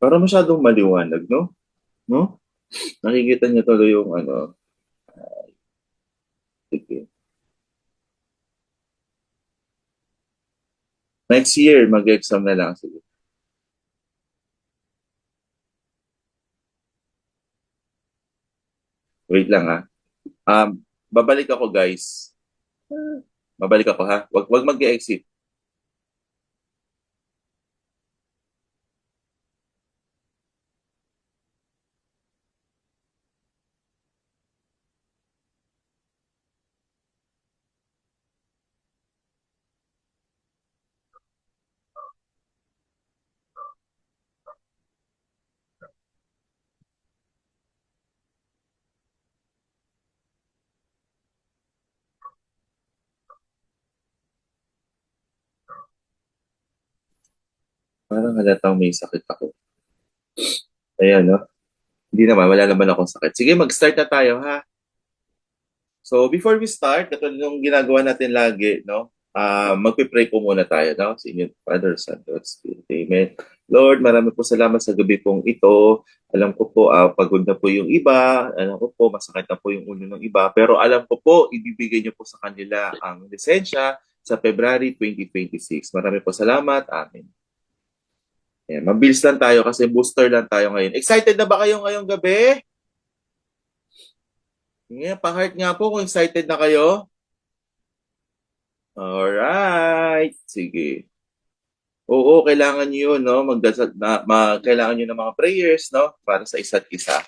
Para masyadong maliwanag, no? No? Nakikita niyo tuloy yung ano. Sige. Next year, mag-exam na lang. Sige. Wait lang ha. Babalik ako guys. Babalik ako ha. Wag mag-exit. Parang halatang may sakit ako. Ayan, no? Hindi naman, wala naman akong sakit. Sige, mag-start na tayo ha. So, before we start, katulad ng ginagawa natin lagi, no? Magpe-pray po muna tayo, no? Sa inyo, Father, Son, Lord, Spirit. Amen. Lord, marami po salamat sa gabi pong ito. Alam ko po, pagod na po yung iba. Alam ko po, masakit na po yung ulo ng iba. Pero alam ko po, ibibigay niyo po sa kanila ang lisensya sa February 2026. Marami po salamat. Amen. Ayan, mabilis lang tayo kasi booster lang tayo ngayon. Excited na ba kayo ngayong gabi? Yeah, pa-heart nga po kung excited na kayo. Alright. Sige. Oo, kailangan niyo yun, no? Magdasal na, kailangan niyo ng mga prayers, no? Para sa isa't isa.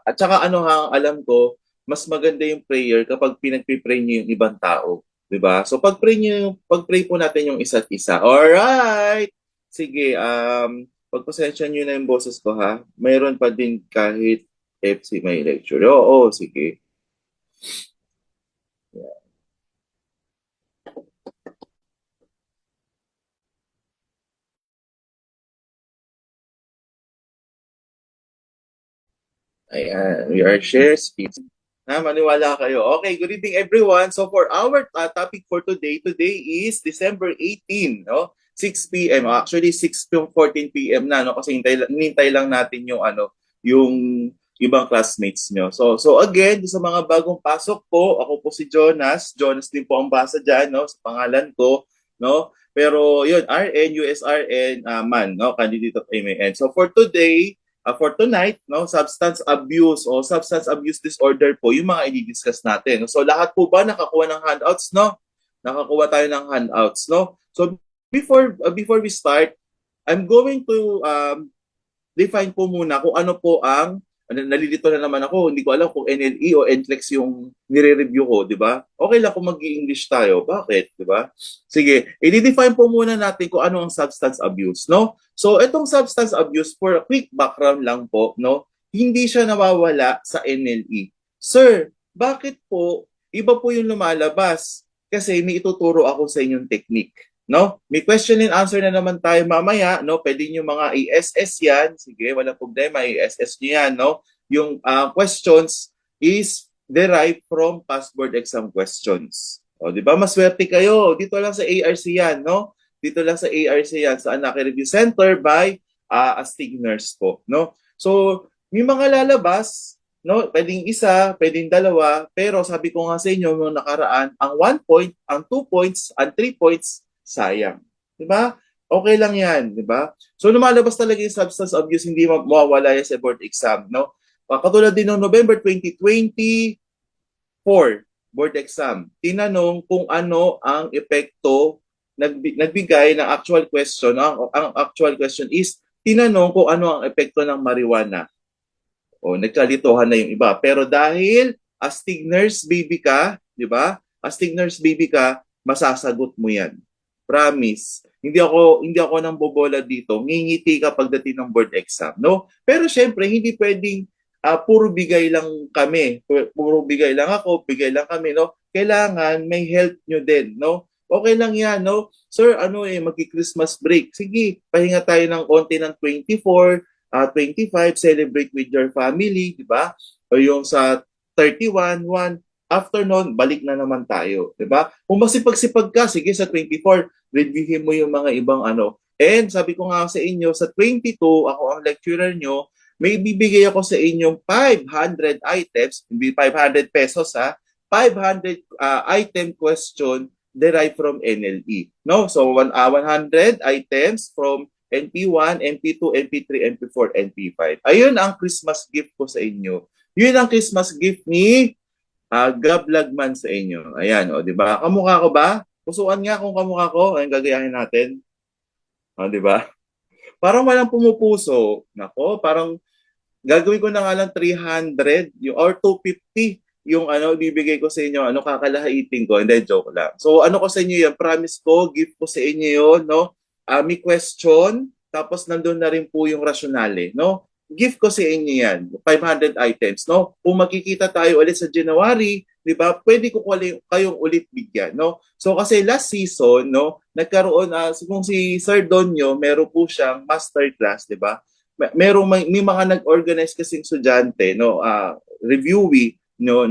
At saka ano ha, alam ko, mas maganda yung prayer kapag pinagpipray niyo yung ibang tao. 'Di ba? So pag-pray po natin yung isa't isa. Alright. Sige, pagpasensya niyo na yung boses ko ha. Mayroon pa din kahit FC may lecture. Oo, sige. Ayan, we are share speed. Maniwala kayo. Okay, good evening everyone. So for our topic for today is December 18, no? 6 p.m. Actually 6:14 p.m. na, no? Kasi hinintay lang natin yung ano, yung ibang classmates nyo. So again, sa mga bagong pasok po, ako po si Jonas. Jonas din po ang basa diyan, no? Sa pangalan ko, no? Pero yun, RN, USRN, man, no? Candidate of MAN. So for today, for tonight, no, substance abuse o substance abuse disorder po yung mga i-discuss natin. So lahat po ba nakakuha ng handouts, no? Nakakuha tayo ng handouts, no? So before we start, I'm going to define po muna kung ano po ang nalilito na naman ako, hindi ko alam kung NLE o NCLEX yung nire-review ko, di ba? Okay lang kung mag-i-English tayo. Bakit? Di ba? Sige, i-define po muna natin kung ano ang substance abuse, no? So, itong substance abuse, for a quick background lang po, no? Hindi siya nawawala sa NLE. Sir, bakit po iba po yung lumalabas? Kasi may ituturo ako sa inyong technique. No? May question and answer na naman tayo mamaya, no? Pwede niyo mga i-SS 'yan. Sige, walang problema, i-SS niyo 'yan, no? Yung questions is derived from past board exam questions. O, di ba? Maswerte kayo. Dito lang sa ARC 'yan, no? Dito lang sa ARC 'yan sa Anak Review Center by Astig Nurse po, no? So, may mga lalabas, no? Pwedeng isa, pwedeng dalawa, pero sabi ko nga sa inyo noong nakaraan, ang 1 point, ang 2 points, ang 3 points sayang. 'Di ba? Okay lang 'yan, 'di ba? So lumalabas talaga yung substance abuse, hindi mawawala yan sa board exam, no? Katulad din noong November 2024 board exam, tinanong kung ano ang epekto nagbigay ng actual question. Ang actual question is tinanong kung ano ang epekto ng marijuana. O nagkalitohan na yung iba. Pero dahil astig nurse baby ka, 'di ba? Astig nurse baby ka, masasagot mo 'yan. Promise. Hindi ako nang bobola dito. Ngingiti ka pagdating ng board exam, no? Pero syempre, hindi pwedeng puro bigay lang kami. Puro bigay lang ako, bigay lang kami, no? Kailangan may help nyo din, no? Okay lang yan, no? Sir, magki-Christmas break. Sige, pahinga tayo ng konti ng 24, 25, celebrate with your family, di ba? O yung sa 31, 1, after nun, balik na naman tayo, di ba? Kung masipag-sipag ka, sige sa 24, reviewin mo yung mga ibang And sabi ko nga sa inyo, sa 22, ako ang lecturer nyo, may bibigay ako sa inyong 500 items, hindi 500 pesos ha, 500 item question derived from NLE. No? So 100 items from NP1, NP2, NP3, NP4, NP5. Ayun ang Christmas gift ko sa inyo. Yun ang Christmas gift ni Gablagman sa inyo. Ayan, o, di ba? Kamukha ko ba? Pusuan nga kung kamukha ko. Ayun, gagayahin natin. O, di ba? Parang walang pumupuso. Nako, parang gagawin ko na nga lang 300 yung, or 250 yung ano, bibigay ko sa inyo, ano, kakalahaitin ko. Hindi, joke lang. So, ano ko sa inyo yan? Promise ko, gift ko sa inyo yun, no? May question, tapos nandun na rin po yung rationale, no? Gift ko sa inyo yan, 500 items, no? Kung makikita tayo ulit sa January, di ba, pwede ko kayong ulit bigyan, no? So, kasi last season, no, nagkaroon, kung si Sir Donyo, meron po siyang master class, di ba? May mga nag-organize kasing estudyante, no, reviewee, no,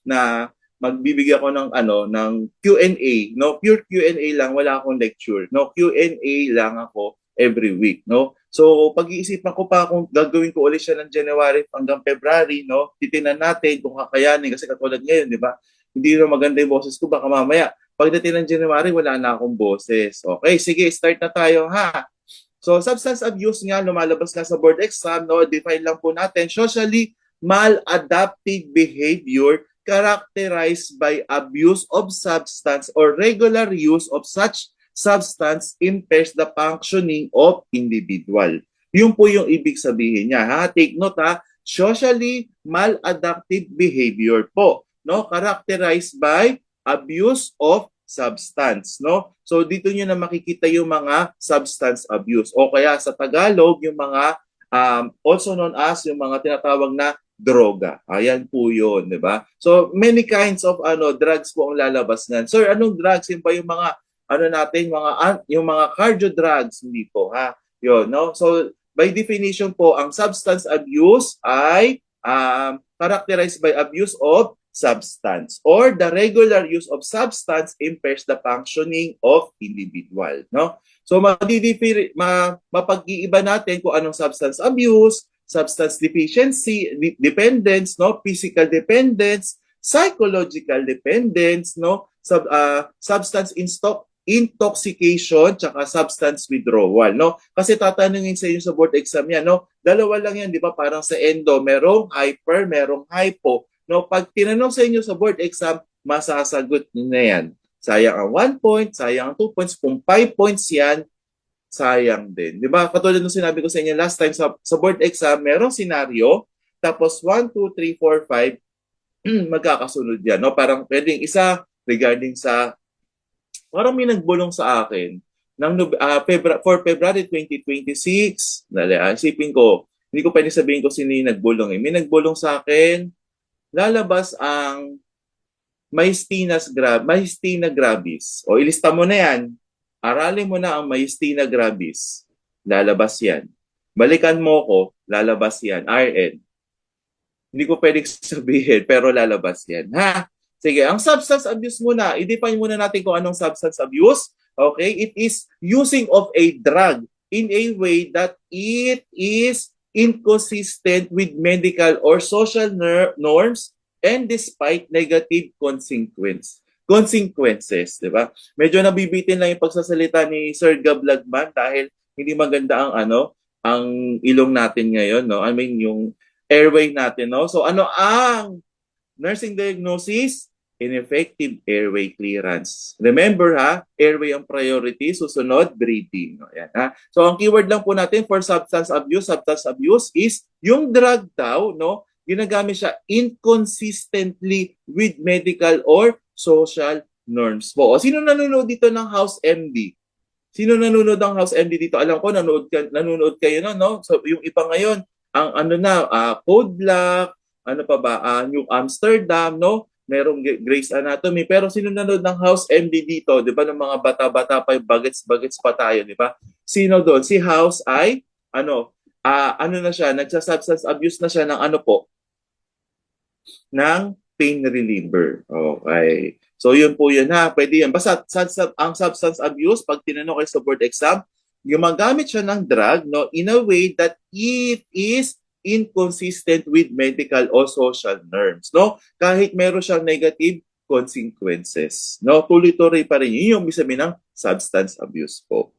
na magbibigay ako ng Q&A, no, pure Q&A lang, wala akong lecture, no, Q&A lang ako every week, no. So pag-iisipan ko pa kung gagawin ko ulit siya ng January hanggang February, no, titingnan natin kung kakayanin kasi katulad ngayon, di ba, hindi na maganda yung boses ko, baka mamaya pagdating ng January wala na akong boses. Okay, sige, start na tayo ha. So substance abuse nga, lumalabas nga sa board exam, no, define lang po natin, socially maladaptive behavior characterized by abuse of substance or regular use of such substance impairs the functioning of individual. Yun po yung ibig sabihin niya. Ha? Take note ha, socially maladaptive behavior po, no, characterized by abuse of substance, no? So dito niyo na makikita yung mga substance abuse o kaya sa Tagalog yung mga also known as yung mga tinatawag na droga. Ayan po yun, di ba? So many kinds of drugs po ang lalabas nan. Sir, anong drugs? Yun ba yung mga natin, yung mga cardio drugs? Hindi po, ha? Yun, no? So by definition po, ang substance abuse ay characterized by abuse of substance or the regular use of substance impairs the functioning of individual, no? So mapag-iiba natin kung anong substance abuse, substance deficiency, dependence, no, physical dependence, psychological dependence, no, substance intoxication, tsaka substance withdrawal, no? Kasi tatanungin sa inyo sa board exam yan, no? Dalawa lang yan, di ba? Parang sa endo, merong hyper, merong hypo. No, pag tinanong sa inyo sa board exam, masasagot niyo na yan. Sayang ang 1 point, sayang ang 2 points. Kung 5 points yan, sayang din. Di ba? Katulad ng sinabi ko sa inyo last time sa board exam, merong senaryo, tapos 1, 2, 3, 4, 5, magkakasunod yan. No? Parang pwedeng isa regarding sa, parang may nagbulong sa akin ng for February 2026. Isipin ko, hindi ko pwede sabihin ko sino yung nagbulong. May nagbulong sa akin, lalabas ang myasthenia gravis. O ilista mo na yan. Aralin mo na ang myasthenia gravis. Lalabas yan. Balikan mo ko, lalabas yan. RN. Hindi ko pwedeng sabihin, pero lalabas yan. Ha? Sige, ang substance abuse muna. I-define muna natin kung anong substance abuse. Okay? It is using of a drug in a way that it is inconsistent with medical or social norms and despite negative consequences, di ba? Medyo nabibitin lang yung pagsasalita ni Sir Gablagman dahil hindi maganda ang ilong natin ngayon, no? I mean yung airway natin, no? So ano ang nursing diagnosis? Ineffective airway clearance. Remember ha, airway ang priority, susunod breathing. Ayan, ha? So ang keyword lang po natin for substance abuse is yung drug daw, no, ginagamit siya inconsistently with medical or social norms po. O, sino nanonood dito ng House MD? Sino nanonood ng House MD dito? Alam ko nanonood kayo no? So yung iba ngayon, ang Code Black, ano pa ba, New Amsterdam, no? Merong Grey's Anatomy. Pero sino nanood ng House MD dito? Di ba, ng mga bata-bata pa, bagets pa tayo, di ba? Sino doon? Si House ay, na siya, nagsasubstance abuse na siya ng ng pain reliever. Okay. So yun po yun ha. Pwede yan. Basta ang substance abuse, pag tinanong kayo sa board exam, gumagamit siya ng drug, no, in a way that it is inconsistent with medical or social norms, no? Kahit meron siyang negative consequences, no? Tuloy-tuloy pa rin. Yun yung ibig sabihin ng substance abuse po.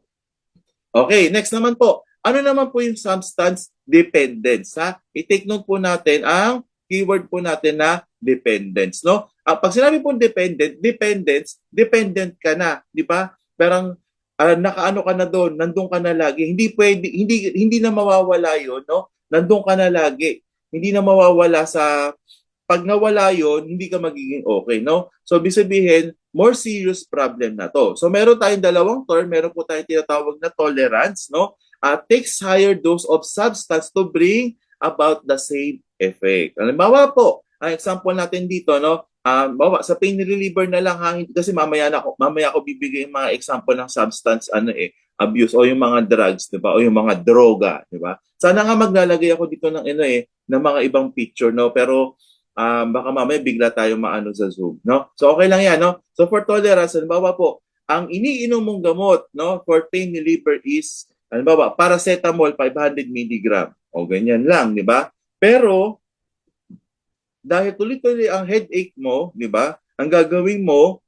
Okay, next naman po. Ano naman po yung substance dependence, ha? I-take note po natin ang keyword po natin na dependence, no? Pag sinabi po dependence, dependent ka na, di ba? Parang nakaano ka na doon, nandun ka na lagi. Hindi pwede, hindi na mawawala 'yon, no? Nandun ka na lagi. Hindi na mawawala sa pag nawala 'yon, hindi ka magiging okay, no? So, ibig sabihin, more serious problem na to. So, meron tayong dalawang term, meron po tayong tinatawag na tolerance, no? Takes higher dose of substance to bring about the same effect. Halimbawa po, ang example natin dito, no? Bawa sa pain reliever na lang ha, kasi mamaya ako bibigay yung mga example ng substance abuse o yung mga drugs, 'di ba? O yung mga droga, 'di ba? Sana nga maglalagay ako dito ng ng mga ibang picture, no? Pero baka mamaya bigla tayo maano sa Zoom, no? So okay lang 'yan, no? So for tolerance, halimbawa po, ang iniinom mong gamot, no, for pain reliever is halimbawa paracetamol 500 mg. O ganyan lang, 'di ba? Pero dahil tuloy-tuloy ang headache mo, di ba? Ang gagawin mo,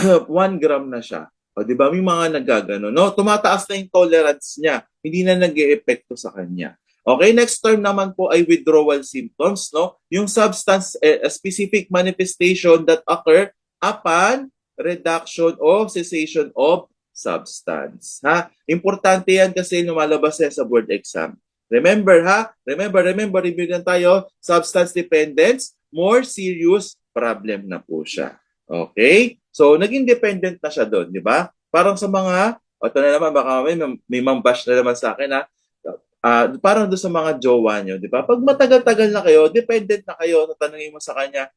1 gram na siya. O, di ba? May mga nagagano, no? Tumataas na yung tolerance niya. Hindi na nag-e-epekto sa kanya. Okay, next term naman po ay withdrawal symptoms, no? Yung substance, a specific manifestation that occur upon reduction or cessation of substance. Ha? Importante yan kasi lumalabas yan sa board exam. Remember ha? Remember, review lang tayo. Substance dependence, more serious problem na po siya. Okay? So, naging dependent na siya doon, di ba? Parang sa mga, ito na naman, baka may mambash na naman sa akin ha. Parang doon sa mga jowa nyo, di ba? Pag matagal-tagal na kayo, dependent na kayo, tatanungin mo sa kanya,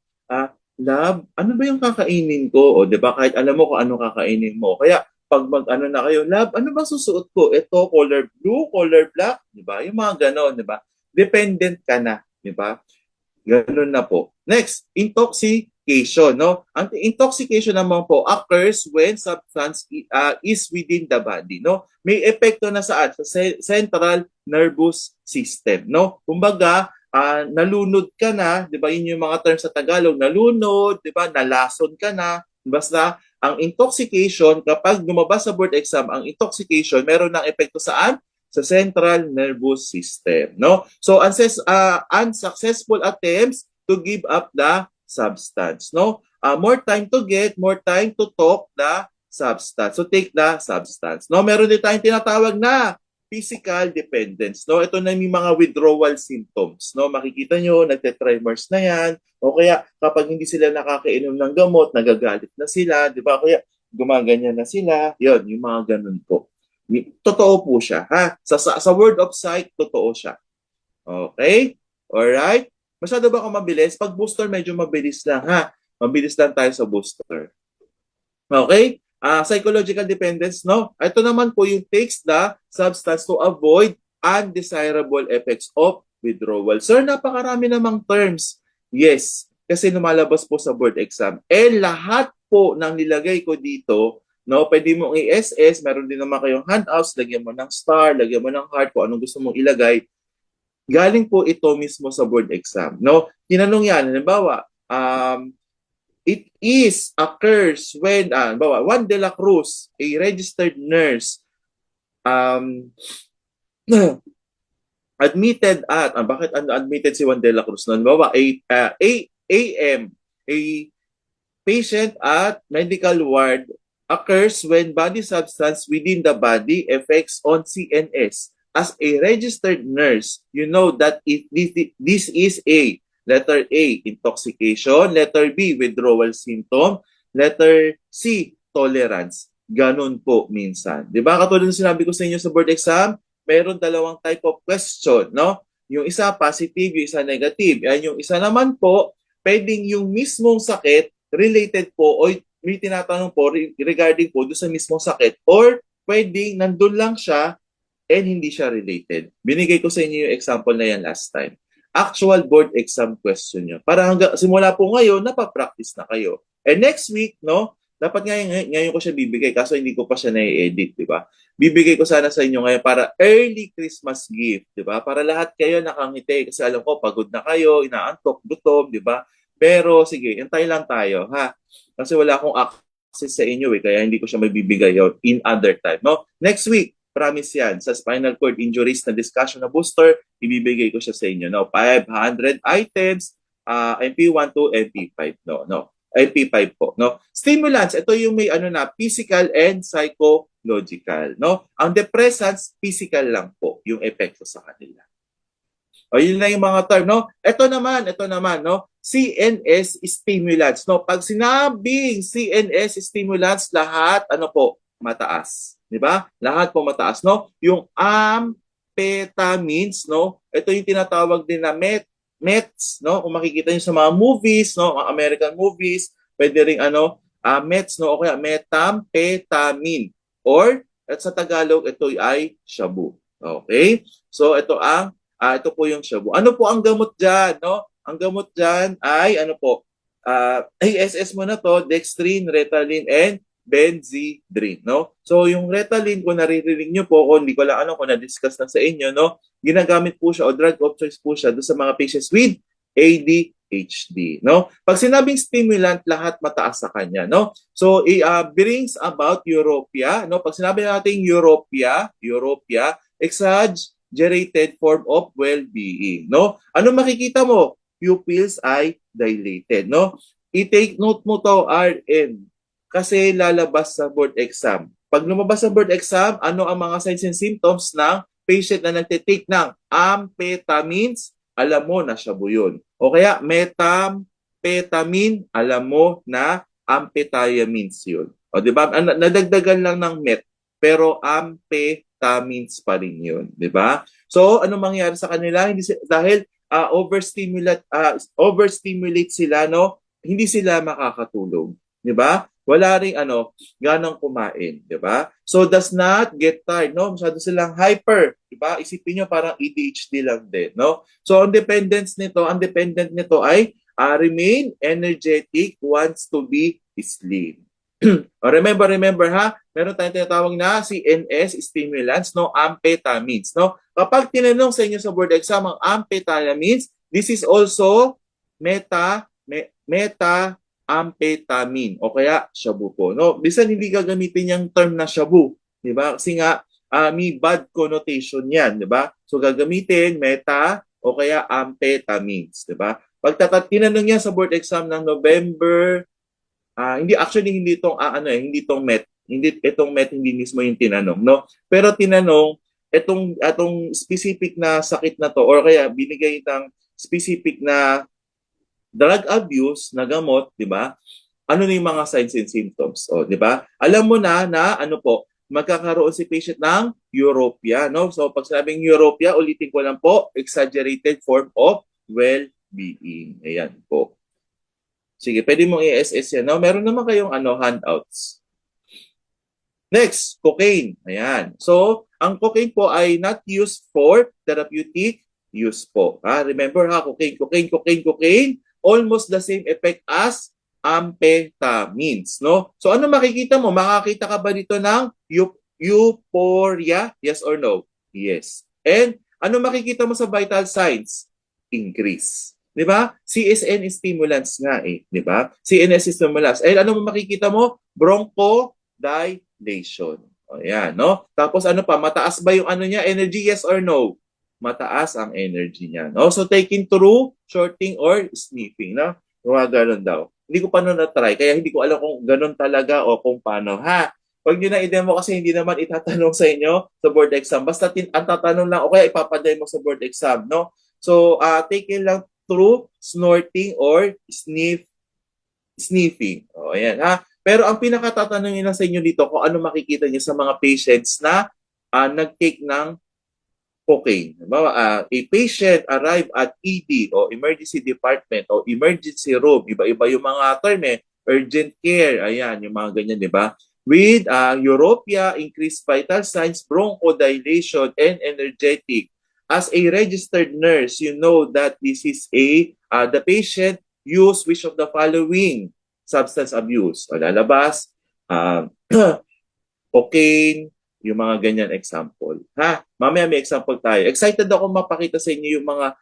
love, ano ba yung kakainin ko? O, di ba? Kahit alam mo kung ano kakainin mo. Kaya, pag mag-ano na kayo, love, ano ba susuot ko? Ito, color blue, color black, di ba? Yung mga ganon, di ba? Dependent ka na, di ba? Ganon na po. Next, intoxication, no? Ang intoxication naman po occurs when substance is within the body, no? May epekto na saan? Sa central nervous system, no? Kumbaga, nalunod ka na, di ba? Yun yung mga terms sa Tagalog, nalunod, di ba? Nalason ka na, basta ang intoxication, kapag lumabas sa board exam, ang intoxication, meron ng epekto saan? Sa central nervous system, no? So, unsuccessful attempts to give up the substance, no? More time to get, more time to talk the substance. So, take the substance, no? Meron din tayong tinatawag na physical dependence, no? Ito na yung mga withdrawal symptoms, no? Makikita nyo, nagte-tremors na yan, o kaya kapag hindi sila nakakainom ng gamot, nagagalit na sila, di ba? Kaya gumaganyan na sila, yon yung mga ganun po. Totoo po siya, ha? Sa word of sight, totoo siya. Okay? Alright? Masyado ba ako mabilis? Pag booster, medyo mabilis lang, ha? Mabilis lang tayo sa booster. Okay? Psychological dependence, no? Ito naman po yung takes the substance to avoid undesirable effects of withdrawal. Sir, napakarami namang terms. Yes, kasi lumalabas po sa board exam. Lahat po ng nilagay ko dito, no, pwede mong i-SS, meron din naman kayong handouts, lagyan mo ng star, lagyan mo ng heart, kung anong gusto mong ilagay. Galing po ito mismo sa board exam, no? Tinanong yan, halimbawa, it occurs when, Juan de la Cruz, a registered nurse, admitted at, bakit admitted si Juan de la Cruz? Halimbawa, AM, a patient at medical ward occurs when body substance within the body affects on CNS. As a registered nurse, you know that if this is a letter A, intoxication, letter B, withdrawal symptom, letter C, tolerance. Ganun po minsan. Di ba? Katulad ng sinabi ko sa inyo sa board exam, meron dalawang type of question, no? Yung isa positive, yung isa negative. Yung isa naman po, pwedeng yung mismong sakit related po o may tinatanong po regarding po doon sa mismong sakit or pwedeng nandun lang siya and hindi siya related. Binigay ko sa inyo yung example na yan last time. Actual board exam question nyo. Para hanggang simula po ngayon, napapractice na kayo. And next week, no, Dapat ngayon ko siya bibigay kaso hindi ko pa siya na-edit, di ba? Bibigay ko sana sa inyo ngayon para early Christmas gift, di ba? Para lahat kayo nakangiti kasi alam ko pagod na kayo, inaantok, gutom, di ba? Pero sige, antay lang tayo, ha? Kasi wala akong access sa inyo kaya hindi ko siya mabibigay in other time, no? Next week, promise yan, sa spinal cord injuries na discussion na booster, ibibigay ko siya sa inyo, no? 500 items, MP1 to MP5, no? MP5 po, no? Stimulants, ito yung may ano na, physical and psychological, no? Ang depressants, physical lang po yung epekto sa kanila. O yun na yung mga term, no? Ito naman, no? CNS stimulants, no? Pag sinabing CNS stimulants, lahat ano po, mataas, di ba? Lahat po mataas, no? Yung amphetamines, no? Ito yung tinatawag din na meds, no? Kung makikita niyo sa mga movies, no? Mga American movies, pwede ring ano, meds, no? O kaya methamphetamine. Or, at sa Tagalog, ito ay shabu. Okay? So, ito po yung shabu. Ano po ang gamot dyan, no? Ang gamot dyan ay, ano po, ASS mo na to, dextrine, Ritalin, and Benzedrine, no? So, yung Ritalin, kung naririnig nyo po, kung hindi ko lang kung na-discuss na sa inyo, no? Ginagamit po siya o drug of choice po siya doon sa mga patients with ADHD, no? Pag sinabing stimulant, lahat mataas sa kanya, no? So, brings about Europia, no? Pag sinabi natin Europia, exaggerated form of well-being, no? Ano makikita mo? Pupils ay dilated, no? I-take note mo to, RN, kasi lalabas sa board exam. Pag lumabas sa board exam, ano ang mga signs and symptoms ng patient na nagtitake ng amphetamines? Alam mo na shabu yun. O kaya methamphetamine, alam mo na amphetamines yun. O di ba? Nadagdagan lang ng met, pero amphetamines pa rin yun, di ba? So, ano mangyari sa kanila? Dahil overstimulate sila, no? Hindi sila makakatulog, di ba? Wala ring ganang kumain, di ba? So does not get tired, no? Masyado silang hyper, di ba? Isipin niyo parang ADHD lang din, no? So ang dependent nito ay remain energetic, wants to be slim. remember ha, meron tayong tinatawag na CNS stimulants, no? Amphetamines, no? Kapag tinanong sa inyo sa board exam ang amphetamines, this is also methamphetamine o kaya shabu po, no? Bisan hindi gagamitin yung term na shabu, di ba? Kasi nga may bad connotation yan, di ba? So gagamitin meta o kaya amphetamines, di ba? Pag tinanong niya sa board exam ng November, hindi itong met hindi mismo yung tinanong, no? Pero tinanong atong specific na sakit na to or kaya binigay ng specific na drug abuse na gamot, di ba? Ano na yung mga signs and symptoms? O, di ba? Alam mo na ano po, magkakaroon si patient ng Europia, no? So, pag sabing Europia, ulitin ko lang po, exaggerated form of well-being. Ayan po. Sige, pwede mong i-SS yan. No? Meron naman kayong handouts. Next, cocaine. Ayan. So, ang cocaine po ay not used for therapeutic use po. Remember cocaine, almost the same effect as amphetamines, no? So ano makikita mo? Makakita ka ba dito ng euphoria? Yes or no? Yes. And ano makikita mo sa vital signs? Increase. 'Di ba? CSN stimulants nga di ba? CNS stimulants. And ano mo makikita mo? Bronchodilation. O yan, no? Tapos ano pa? Mataas ba yung niya? Energy? Yes or no? Mataas ang energy niya. No? So, taking through, shorting, or sniffing. No? Mga ganun daw. Hindi ko pa na-try, kaya hindi ko alam kung ganun talaga o kung paano. Pag nyo na i-demo kasi hindi naman itatanong sa inyo sa board exam. Basta ang tatanong lang o kaya ipapademo sa board exam. No? So, taking lang through snorting or sniffing. O, ayan. Pero ang pinakatatanungin lang sa inyo dito kung ano makikita niyo sa mga patients na nag-take ng cocaine. A patient arrive at ED o emergency department o emergency room, iba-iba yung mga term urgent care, ayan, yung mga ganyan, di ba? With Europia, increased vital signs, bronchodilation, and energetic. As a registered nurse, you know that this is the patient use which of the following? substance abuse. O lalabas, cocaine, yung mga ganyan example. Ha? Mamaya may example tayo. Excited ako mapakita sa inyo yung mga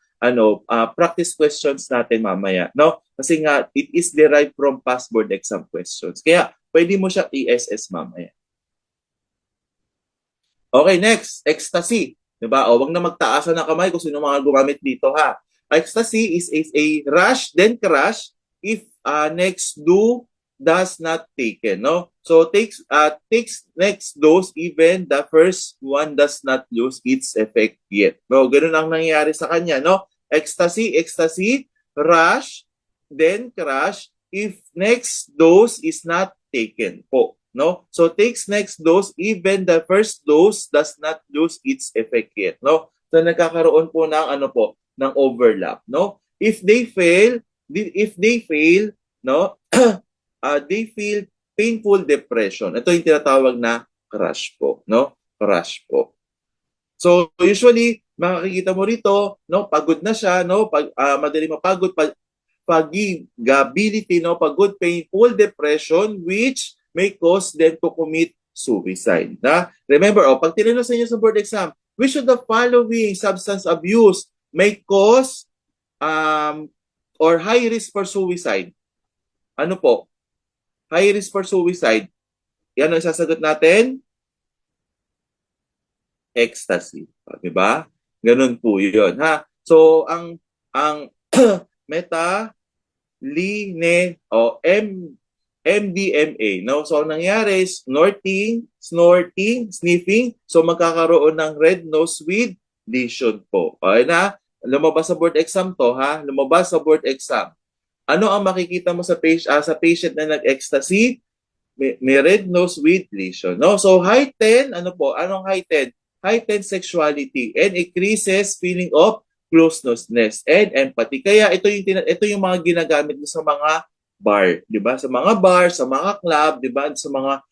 practice questions natin mamaya, no? Kasi nga it is derived from past board exam questions. Kaya pwede mo siya i-SS mamaya. Okay, next, ecstasy. Diba? O, wag na magtaasan ng kamay kung sino mga gumamit dito, ha? Ecstasy is a rush, then crash if next do does not taken, no? So takes next dose even the first one does not lose its effect yet. No, ganun ang nangyayari sa kanya, no? Ecstasy, rush, then crash if next dose is not taken po. No? So takes next dose even the first dose does not lose its effect yet. No? So nagkakaroon po ng ano po, ng overlap, no? If they fail, no? They feel painful depression. Ito yung tinatawag na crash po, no? Crash po. So usually makikita mo rito, no, pagod na siya, no? Madali mapagod, fatigability, no, pagod, painful depression which may cause them to commit suicide. Na? Remember, pag tinanong sa inyo sa board exam, which of the following substance abuse may cause or high risk for suicide? Ano po? High risk for suicide. Yan ang sasagot natin. Ecstasy. Diba? Ganun po yun. Ha? So, ang MDMA, no? So, ang nangyari is snorting, sniffing. So, magkakaroon ng red nose with lesion po. Okay na? Lumabas sa board exam to, ha? Lumabas sa board exam. Ano ang makikita mo sa patient na nag-ecstasy? May red nose with lesion, no? So, heightened, ano po? Anong heightened? Heightened sexuality and increases feeling of closeness and empathy. Kaya ito yung mga ginagamit mo sa mga bar, 'di ba? Sa mga bar, sa mga club, 'di ba? Sa mga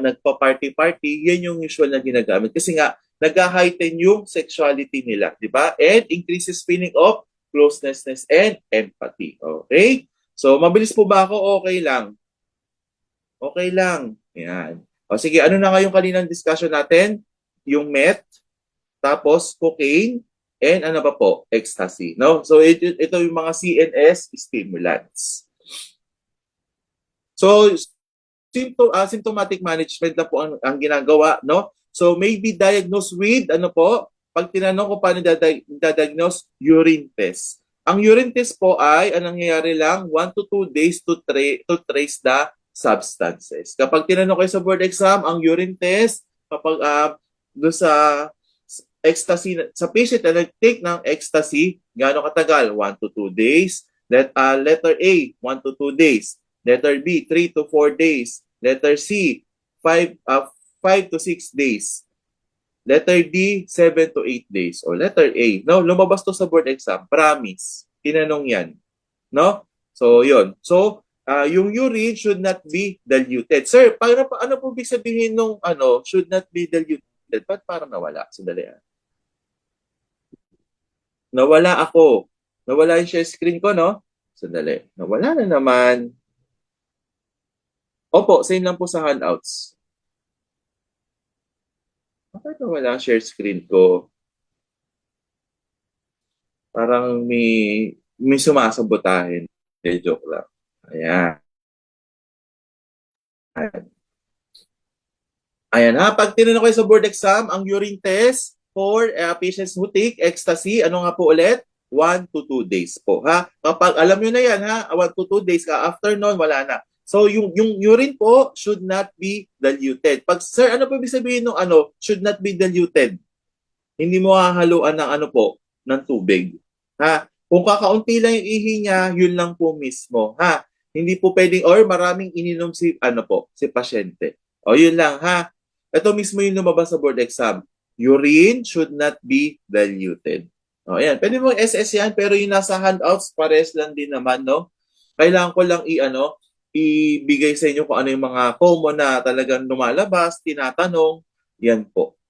nagpa-party, yan yung usual na ginagamit kasi nga nag-heighten yung sexuality nila, 'di ba? And increases feeling of closeness and empathy. Okay? So, mabilis po ba ako? Okay lang. Okay lang. Yan. O sige, ano na nga yung kaninang discussion natin? Yung meth, tapos cocaine, and ano pa po? Ecstasy. No? So, ito yung mga CNS stimulants. So, symptomatic management na po ang ginagawa, no? So, may be diagnosed with, ano po, pag tinanong ko paano diagnose, urine test. Ang urine test po ay, anong nangyayari lang, 1 to 2 days to trace the substances. Kapag tinanong kayo sa board exam, ang urine test, kapag doon sa ecstasy, sa patient na nag-take ng ecstasy, gaano katagal? 1 to 2 days. Letter A, 1 to 2 days. Letter B, 3 to 4 days. Letter C, 5 to 6 days. Letter D, 7 to 8 days. O letter A. No, lumabas to sa board exam. Promise. Tinanong yan. No? So, yun. So, yung urine should not be diluted. Sir, ano po ibig sabihin nung should not be diluted? Ba't parang nawala? Sandali. Nawala ako. Nawala yung share screen ko, no? Sandali. Nawala na naman. Opo, same lang po sa handouts. Bakit wala ang share screen ko? Parang may sumasabotahin. Joke lang. Ayan. Ayan ha. Pag tinanong kayo sa board exam, ang urine test for patients who take ecstasy, ano nga po ulit? 1 to 2 days po. Ha? Kapag alam nyo na yan, ha? 1 to 2 days ka, after nun, wala na. So, yung urine po should not be diluted. Pag, sir, ano po ibig sabihin ng should not be diluted? Hindi mo hahaluan ng ng tubig. Ha? Kung kakaunti lang yung ihi niya, yun lang po mismo. Ha? Hindi po pwedeng, or maraming ininom si pasyente. O, yun lang, ha? Ito mismo yung lumabas sa board exam. Urine should not be diluted. O, ayan. Pwede mo SS yan, pero yung nasa handouts, pares lang din naman, no? Kailangan ko lang ibigay sa inyo kung ano yung mga common na talagang lumalabas, tinatanong, yan po.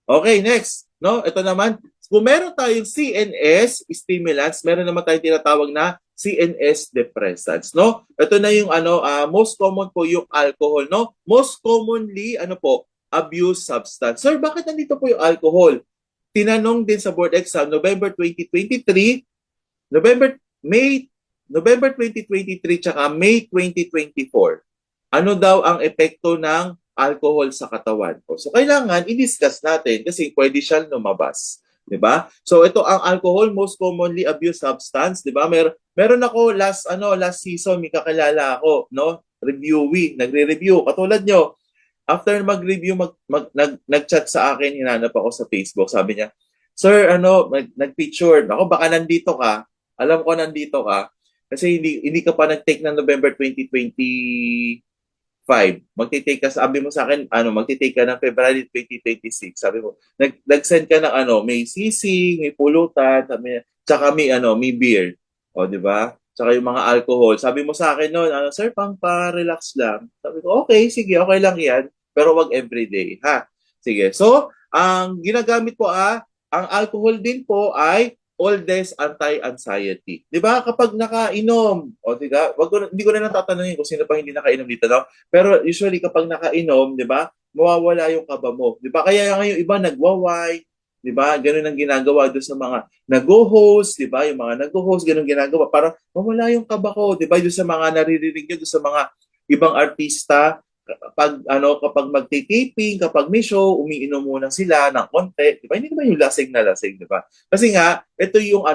Okay, next. No, ito naman, kung meron tayong CNS stimulants, meron naman tayong tinatawag na CNS depressants, no? Ito na yung most common po yung alcohol, no? Most commonly abuse substance. Sir, bakit nandito po yung alcohol? Tinanong din sa board exam November 2023, November 2023 tsaka May 2024. Ano daw ang epekto ng alcohol sa katawan? So kailangan i-discuss natin kasi pwede siyang lumabas. 'Di ba? So ito ang alcohol, most commonly abused substance, 'di ba? Meron ako last season, may kakilala ako, no? Reviewee, nagre-review. Katulad nyo, after mag-review, nag-chat sa akin, hinanap ako sa Facebook. Sabi niya, "Sir, nag-picture. Ako, baka nandito ka. Alam ko nandito ka. Kasi hindi ka pa nag-take ng November 2025. Magti-take ka, sabi mo sa akin, magti-take ka ng February 2026. Sabi mo, nag-send ka ng may sisig, may pulutan, tsaka may beer. O, di ba? Tsaka yung mga alcohol. Sabi mo sa akin noon, sir, pang-relax lang. Sabi ko, okay, sige, okay lang yan. Pero wag everyday, ha? Sige. So, ang ginagamit po ang alcohol din po ay oldest anti-anxiety. 'Di ba? Kapag nakainom, o 'di ba? Hindi ko na natatanungin kung sino pa hindi nakainom dito, no? Pero usually kapag nakainom, 'di ba? Mawawala yung kaba mo. 'Di ba? Kaya ngayon iba nagwaway, 'di ba? Ganun ang ginagawa doon sa mga nag-host, 'di ba? Yung mga nag-host ganun ginagawa para mawala yung kaba ko, 'di ba? Doon sa mga naririnig niyo doon sa mga ibang artista, kapag magti-taping, kapag may show, umiinom muna sila ng konti, 'di ba? Hindi naman yung lasing na lasing, 'di ba? Kasi nga ito yung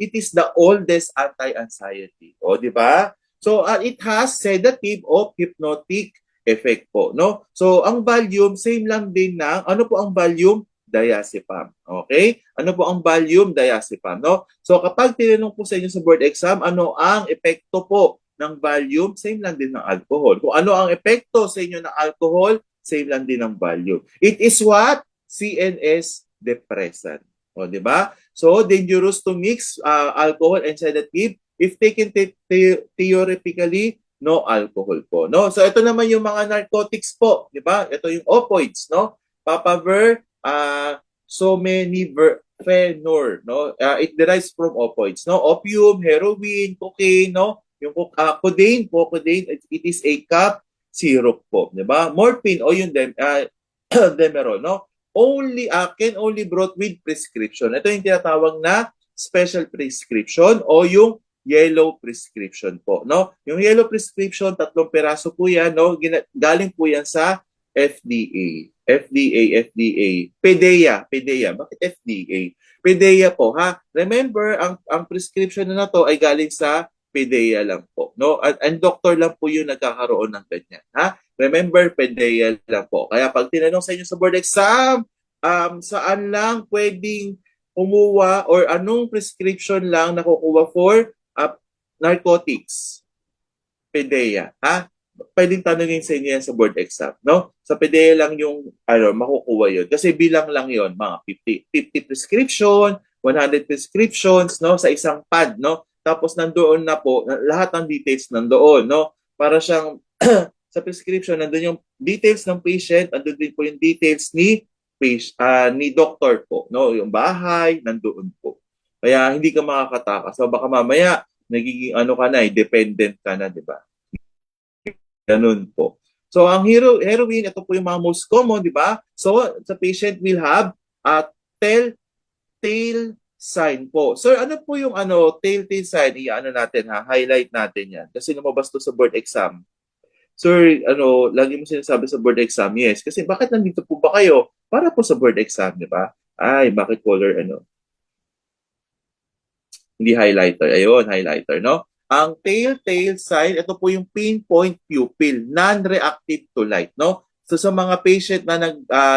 it is the oldest anti-anxiety. O, 'di ba? So it has sedative o hypnotic effect po, no? So ang Valium same lang din ng ano po ang Valium? Diazepam. Okay? Ano po ang Valium? Diazepam, no? So kapag tinanong po sa inyo sa board exam, ano ang epekto po ng Valium, same lang din ng alcohol. Kung ano ang epekto sa inyo ng alcohol, same lang din ng Valium. It is what? CNS depressant. O, di ba? So, dangerous to mix alcohol and sedative. If taken theoretically, no alcohol po. No? So, ito naman yung mga narcotics po. Di ba? Ito yung opioids. No? Papaver, someniferenor. No? It derives from opioids. No? Opium, heroin, cocaine, no? Yung codeine, it is a cup syrup po, 'di ba? Morphine o yung Demerol, no? Can only brought with prescription. Ito yung tinatawag na special prescription o yung yellow prescription po, no? Yung yellow prescription, 3 piraso po 'yan, no? Galing po 'yan sa FDA. PDEA. Bakit FDA? PDEA po, ha? Remember, ang prescription na to ay galing sa PDEA lang po, no? And doctor lang po yung nagkakaroon ng ganyan, ha? Remember, PDEA lang po. Kaya pag tinanong sa inyo sa board exam, saan lang pwedeng kumuha or anong prescription lang nakukuha for narcotics? PDEA, ha? Pwedeng tanongin sa inyo yan sa board exam, no? Sa PDEA lang yung makukuha yun. Kasi bilang lang yon mga 50 prescription, 100 prescriptions, no? Sa isang pad, no? Tapos nandoon na po, lahat ng details nandoon, no? Para siyang, sa prescription, nandoon yung details ng patient, nandoon din po yung details ni doctor po, no? Yung bahay, nandoon po. Kaya hindi ka makakatakas. So baka mamaya, nagiging dependent ka na, di ba? Ganun po. So ang heroin, ito po yung mga most common, di ba? So the patient will have a telltale sign po. Sir, ano po yung telltale sign? Natin ha, highlight natin yan. Kasi lumabas to sa board exam. Sir, lagi mo sinasabi sa board exam, yes. Kasi bakit nandito po ba kayo? Para po sa board exam, di ba? Ay, bakit color Hindi highlighter. Ayun, highlighter, no? Ang telltale sign, ito po yung pinpoint pupil, non-reactive to light, no? So sa mga patient na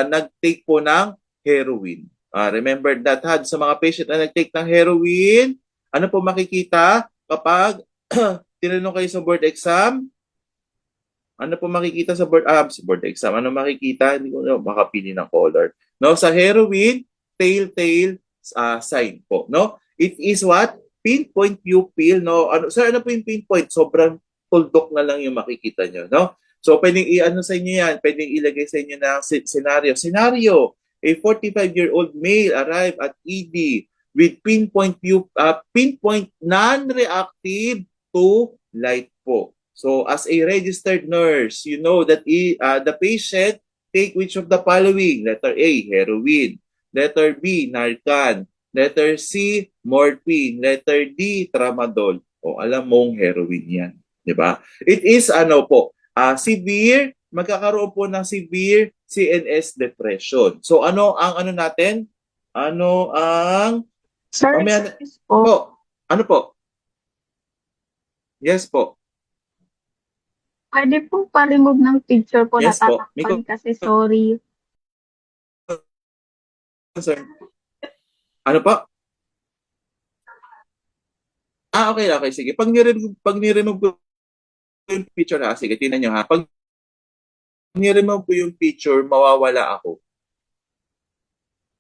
nag-take po ng heroin, remember that, sa mga patient na nag-take ng heroin, ano po makikita kapag tinanong kayo sa board exam? Ano po makikita sa board exam? Ano makikita? Hindi ko makapili ng color. No, sa heroin, telltale sign po, no? It is what? Pinpoint pupil, no? Sir, ano po yung pinpoint? Sobrang tuldok na lang yung makikita nyo, no? So, pwedeng sa inyo yan, pwedeng ilagay sa inyo ng scenario. Scenario, a 45-year-old male arrived at ED with pinpoint non-reactive to light po. So as a registered nurse, you know that the patient take which of the following? Letter A, heroin. Letter B, Narcan. Letter C, morphine. Letter D, tramadol. O alam mong heroin yan. Di ba? It is severe, magkakaroon po ng severe CNS depression. So ano ang ano natin? Ano ang Sir, mamaya excuse po. po? Ano po? Yes po. Pwede po pa-remove ng picture po, Yes po. May natatakpan kasi, sorry. concern. Ano po? Okay, okay. Sige. Pag ni-remove ko yung picture ha, sige, tingnan nyo ha. Pag ni-remove ko yung picture, mawawala ako.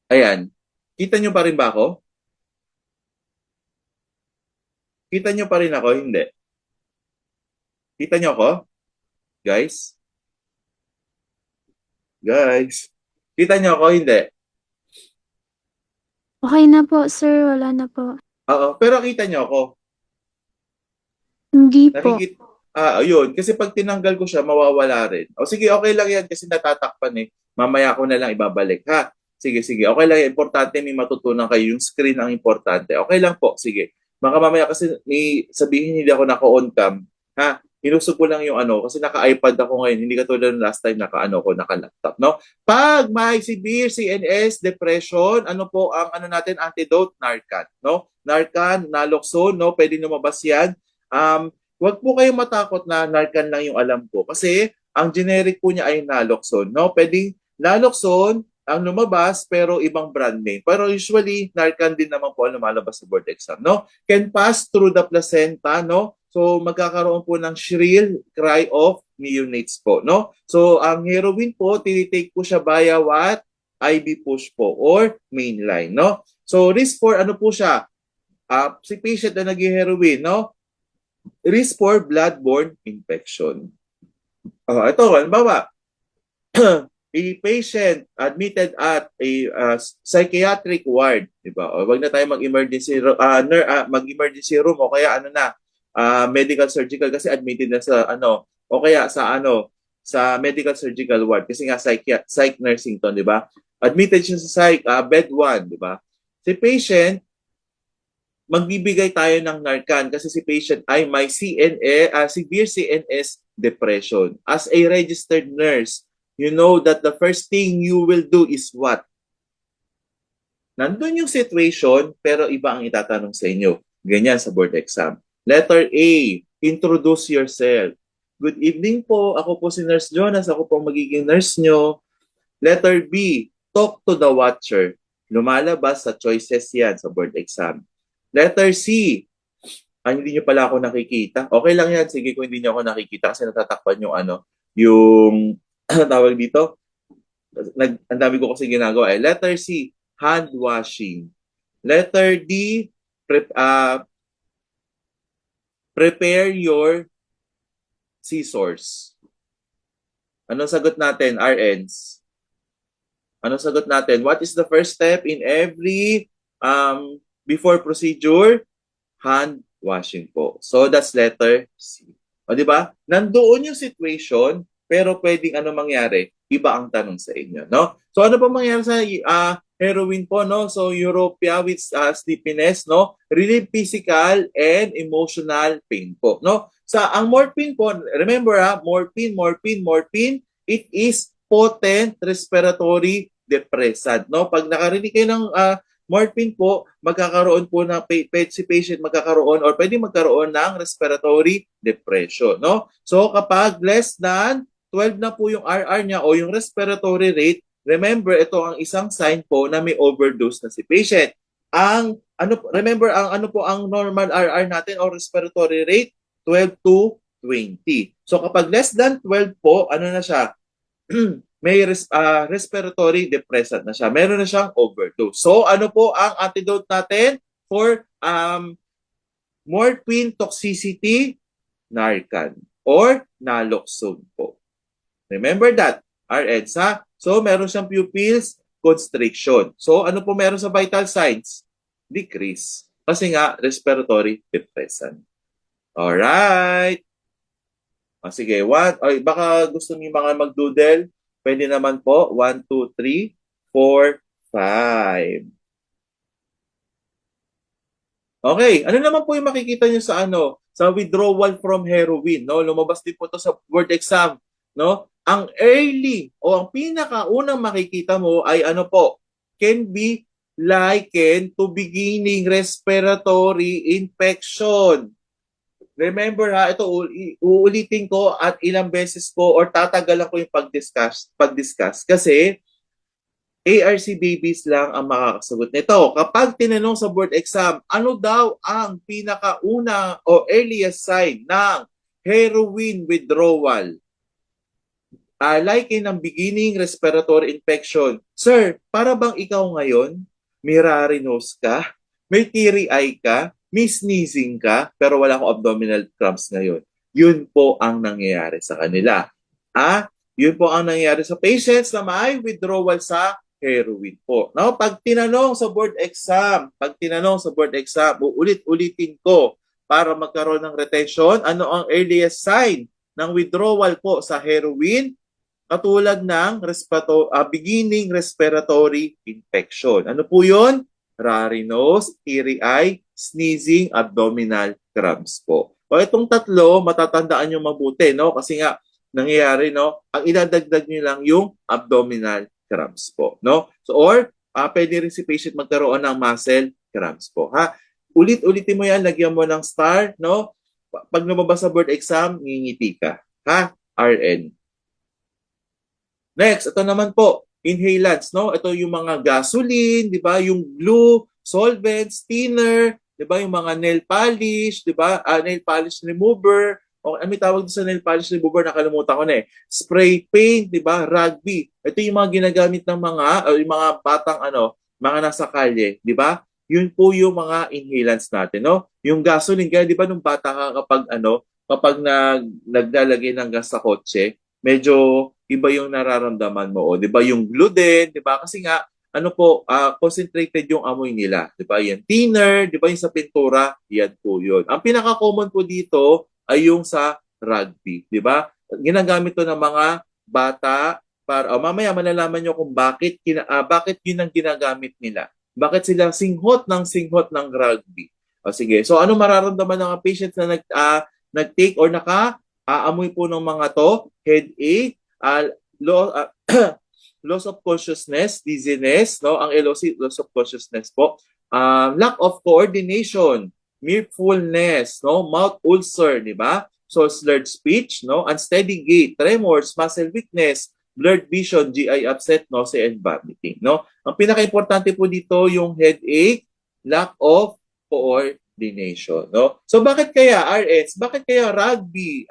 Ayan. Kita nyo pa rin ba ako? Kita nyo pa rin ako? Hindi. Kita nyo ako? Guys? Guys? Kita nyo ako? Hindi. Okay na po, sir. Wala na po. Oo. Pero kita nyo ako. Hindi po. Ayun. Kasi pag tinanggal ko siya, mawawala rin. O sige, okay lang yan kasi natatakpan eh. Mamaya ko na lang ibabalik. Ha? Sige, sige. Okay lang yan. Importante may matutunan kayo. Yung screen ang importante. Okay lang po. Sige. Baka mamaya kasi may sabihin hindi ako naka-on cam. Ha? Inusog ko lang yung kasi naka-iPad ako ngayon. Hindi katulad ng last time naka-laptop. No? Pag may severe CNS depression, ano po ang natin antidote? Narcan. No? Narcan, naloxone, no? Pwede lumabas yan. Huwag po kayong matakot na Narcan lang yung alam ko. Kasi ang generic po niya ay naloxone. No? Pwedeng naloxone ang lumabas pero ibang brand name. Pero usually, Narcan din naman po ang lumalabas sa board exam. No? Can pass through the placenta. No? So magkakaroon po ng shrill cry of neonates po. No? So ang heroin po, tinitake po siya via what? IV push po or mainline. No? So risk for po siya? Si patient na nag-heroin, no? Risk for blood-borne infection. Ito, halimbawa, a patient admitted at a psychiatric ward, di ba? O wag na tayo mag-emergency mag-emergency room o kaya medical surgical kasi admitted na sa o kaya sa medical surgical ward kasi nga psych nursing to, di ba? Admitted siya sa psych bed 1, di ba? Si patient magbibigay tayo ng Narcan kasi si patient ay may severe CNS depression. As a registered nurse, you know that the first thing you will do is what? Nandun yung situation, pero iba ang itatanong sa inyo. Ganyan sa board exam. Letter A, introduce yourself. Good evening po, ako po si Nurse Jonas, ako po magiging nurse nyo. Letter B, talk to the watcher. Lumalabas sa choices yan sa board exam. Letter C, hindi nyo pala ako nakikita. Okay lang yan, sige kung hindi nyo ako nakikita kasi natatakpan yung yung tawag dito. Ang dami ko kasi ginagawa. Letter C, hand washing. Letter D, prepare your scissors. Anong sagot natin, RNs? Anong sagot natin? What is the first step in every before procedure? Hand washing po. So that's letter C. O di ba? Nandoon yung situation, pero pwedeng mangyari? Iba ang tanong sa inyo, no? So ano pa mangyari sa heroin po, no? So Europia with sleepiness, no? Relieve physical and emotional pain po, no? Sa ang morphine po, remember morphine, it is potent respiratory depressant, no? Pag nakarinig kayo ng morphine po, magkakaroon po na si patient magkakaroon or pwede magkaroon ng respiratory depression, no? So kapag less than 12 na po yung RR niya o yung respiratory rate, remember ito ang isang sign po na may overdose na si patient. Remember ang normal RR natin o respiratory rate 12 to 20. So kapag less than 12 po, na siya? May respiratory depressant na siya. Meron na siyang overdose. So ano po ang antidote natin for morphine toxicity? Narcan or naloxone po. Remember that, RNs ha? So meron siyang pupils constriction. So ano po meron sa vital signs? decrease. Kasi nga, respiratory depressant. Alright. Sige, baka gusto niyo mga mag-doodle. Pwede naman po. 1, 2, 3, 4, 5. Okay, ano naman po yung makikita niyo sa sa withdrawal from heroin, no? Lumabas din po to sa board exam, no? Ang early o ang pinakaunang makikita mo ay can be likened to beginning respiratory infection. Remember ito uulitin ko at ilang beses ko or tatagalan ko yung pag-discuss kasi ARC babies lang ang makakasagot nito. Kapag tinanong sa board exam, ano daw ang pinakauna o earliest sign ng heroin withdrawal? Like ng beginning respiratory infection. Sir, para bang ikaw ngayon, may runny nose ka, may teary eye ka, may sneezing ka, pero wala akong abdominal cramps ngayon. Yun po ang nangyayari sa kanila. Yun po ang nangyayari sa patients na may withdrawal sa heroin po. Now, pag tinanong sa board exam, ulit-ulitin ko para magkaroon ng retention, ano ang earliest sign ng withdrawal po sa heroin? Katulad ng beginning respiratory infection. Ano po yun? Runny nose, teary eye, sneezing, abdominal cramps po. O itong tatlo, matatandaan nyo mabuti, no? Kasi nga, nangyayari, no? Ang idadagdag nyo lang yung abdominal cramps po, no? So, pwede rin si patient magkaroon ng muscle cramps po, ha? Ulit-ulitin mo yan, lagyan mo ng star, no? Pag lumabas sa board exam, ngingiti ka, ha? RN. Next, ito naman po, inhalants, no? Ito yung mga gasoline, di ba? Yung glue, solvents, thinner, di ba? Yung mga nail polish, di ba? Nail polish remover, o may tawag sa nail polish remover, nakalimutan ko na eh. Spray paint, di ba? Rugby. Ito yung mga ginagamit ng yung mga batang mga nasa kalye, di ba? Yun po yung mga inhalants natin, no? Yung gasoline, kaya di ba nung bata ka kapag naglalagay ng gas sa kotse, medyo iba yung nararamdaman mo, di ba? Yung glue din, di ba? Kasi nga concentrated yung amoy nila, di ba? Yan thinner, di ba? Yung sa pintura, yan po yun. Ang pinaka-common po dito ay yung sa rugby, di ba? Ginagamit to ng mga bata para mamaya malalaman nyo kung bakit yun ang ginagamit nila. Bakit sila singhot ng rugby? Sige. So ano mararamdaman ng mga patients na nag-take or aamoy po ng mga to? Headache, loss of consciousness, dizziness, no? Ang LOC, loss of consciousness po. Lack of coordination, mirthfulness, no? Mouth ulcer, di ba? So slurred speech, no? Unsteady gait, tremors, muscle weakness, blurred vision, GI upset, nausea and vomiting, no? Ang pinaka-importante po dito yung headache, lack of coordination, no? So bakit kaya bakit kaya rugby